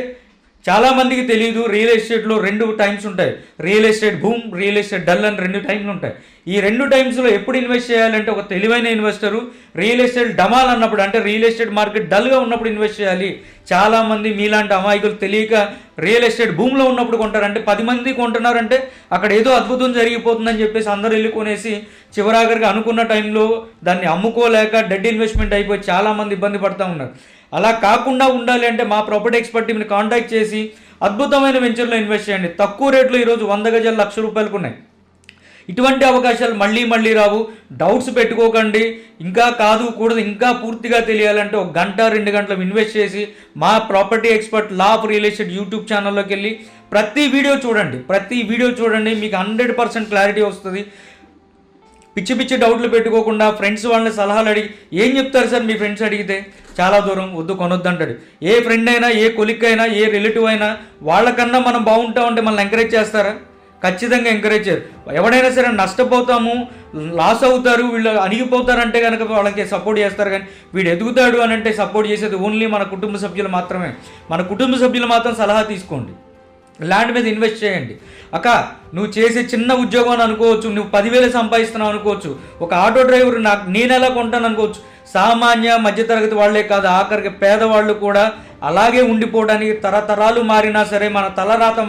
చాలామందికి తెలియదు, రియల్ ఎస్టేట్లో 2 టైమ్స్ ఉంటాయి. Real estate boom, real estate dull అని 2 టైమ్లు ఉంటాయి. ఈ 2 టైమ్స్లో ఎప్పుడు ఇన్వెస్ట్ చేయాలంటే ఒక తెలివైన ఇన్వెస్టరు రియల్ ఎస్టేట్ డమాల్ అన్నప్పుడు, అంటే రియల్ ఎస్టేట్ మార్కెట్ డల్గా ఉన్నప్పుడు ఇన్వెస్ట్ చేయాలి. చాలామంది మీలాంటి అమాయకులు తెలియక రియల్ ఎస్టేట్ భూమిలో ఉన్నప్పుడు కొంటారంటే 10 మంది కొంటున్నారంటే అక్కడ ఏదో అద్భుతం జరిగిపోతుందని చెప్పేసి అందరూ వెళ్ళి కొనేసి చివరాఖరికి అనుకున్న టైంలో దాన్ని అమ్ముకోలేక డెడ్ ఇన్వెస్ట్మెంట్ అయిపోయి చాలామంది ఇబ్బంది పడుతూ ఉన్నారు. అలా కాకుండా ఉండాలి అంటే మా ప్రాపర్టీ ఎక్స్పర్ట్ టీమ్ని కాంటాక్ట్ చేసి అద్భుతమైన వెంచర్లో ఇన్వెస్ట్ చేయండి. తక్కువ రేట్లో ఈరోజు 100 గజాలు ₹1,00,000 ఉన్నాయి. ఇటువంటి అవకాశాలు మళ్ళీ రావు. డౌట్స్ పెట్టుకోకండి. ఇంకా కాదు కూడదు, ఇంకా పూర్తిగా తెలియాలంటే 1 గంట 2 గంటలు ఇన్వెస్ట్ చేసి మా property expert law of real estate YouTube ఛానల్లోకి వెళ్ళి ప్రతి వీడియో చూడండి. మీకు 100% క్లారిటీ వస్తుంది. పిచ్చి డౌట్లు పెట్టుకోకుండా ఫ్రెండ్స్ వాళ్ళని సలహాలు అడిగి ఏం చెప్తారు సార్ మీ ఫ్రెండ్స్ అడిగితే? చాలా దూరం వద్దు, కొనొద్దు అంటాడు. ఏ ఫ్రెండ్ అయినా, ఏ కొలిక్ అయినా, ఏ రిలేటివ్ అయినా వాళ్ళకన్నా మనం బాగుంటామంటే మనల్ని ఎంకరేజ్ చేస్తారా? ఖచ్చితంగా ఎంకరేజ్ చేయరు. ఎవడైనా సరే నష్టపోతాము, లాస్ అవుతారు, వీళ్ళు అణిగిపోతారంటే కనుక వాళ్ళకి సపోర్ట్ చేస్తారు. కానీ వీడు ఎదుగుతాడు అని అంటే సపోర్ట్ చేసేది ఓన్లీ మన కుటుంబ సభ్యులు మాత్రమే. మన కుటుంబ సభ్యులు మాత్రం సలహా తీసుకోండి, ల్యాండ్ మీద ఇన్వెస్ట్ చేయండి. అక్క నువ్వు చేసే చిన్న ఉద్యోగం అని అనుకోవచ్చు, నువ్వు 10,000 సంపాదిస్తున్నావు అనుకోవచ్చు, ఒక ఆటో డ్రైవర్ నేను ఎలా కొంటాను అనుకోవచ్చు. సామాన్య మధ్యతరగతి వాళ్లే కాదు, ఆఖరికి పేదవాళ్ళు కూడా అలాగే ఉండిపోవడానికి, తరతరాలు మారినా సరే మన తలరాత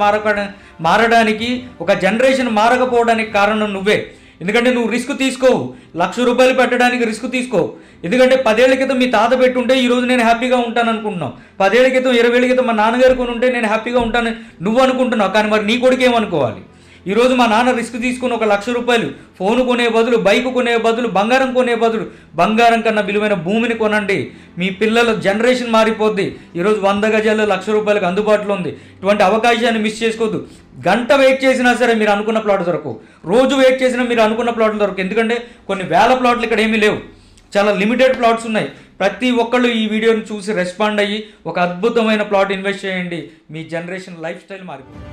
మారడానికి, ఒక జనరేషన్ మారకపోవడానికి కారణం నువ్వే. ఎందుకంటే నువ్వు రిస్క్ తీసుకోవు, ₹1,00,000 పెట్టడానికి రిస్క్ తీసుకోవు. ఎందుకంటే 10 ఏళ్ల క్రితం మీ తాత పెట్టుంటే ఈరోజు నేను హ్యాపీగా ఉంటాను అనుకుంటున్నావు. 10 ఏళ్ల క్రితం 20 ఏళ్ల క్రితం మా నాన్నగారు కొని ఉంటే నేను హ్యాపీగా ఉంటాను నువ్వు అనుకుంటున్నావు. కానీ మరి నీ కొడుకు ఏమనుకోవాలి? ఈరోజు మా నాన్న రిస్క్ తీసుకుని ఒక ₹1,00,000 ఫోన్ కొనే బదులు, బైక్ కొనే బదులు, బంగారం కొనే బదులు బంగారం కన్నా విలువైన భూమిని కొనండి. మీ పిల్లల జనరేషన్ మారిపోద్ది. ఈరోజు 100 గజాలు ₹1,00,000 అందుబాటులో ఉంది. ఇటువంటి అవకాశాన్ని మిస్ చేసుకోవద్దు. గంట వెయిట్ చేసినా సరే మీరు అనుకున్న ప్లాట్ దొరకవు, రోజు వెయిట్ చేసినా మీరు అనుకున్న ప్లాట్లు దొరకవు. ఎందుకంటే కొన్ని వేల ప్లాట్లు ఇక్కడ ఏమీ లేవు, చాలా లిమిటెడ్ ప్లాట్స్ ఉన్నాయి. ప్రతి ఒక్కళ్ళు ఈ వీడియోని చూసి రెస్పాండ్ అయ్యి ఒక అద్భుతమైన ప్లాట్ ఇన్వెస్ట్ చేయండి. మీ జనరేషన్ లైఫ్ స్టైల్ మారిపోతుంది.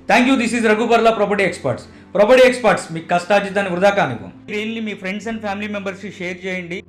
Thank you. This is Raghu Barla, property experts. Property experts మీకు కష్టార్జితాన్ని వృధా కానివ్వం. మీ ఫ్రెండ్స్ అండ్ ఫ్యామిలీ మెంబర్స్కి షేర్ చేయండి.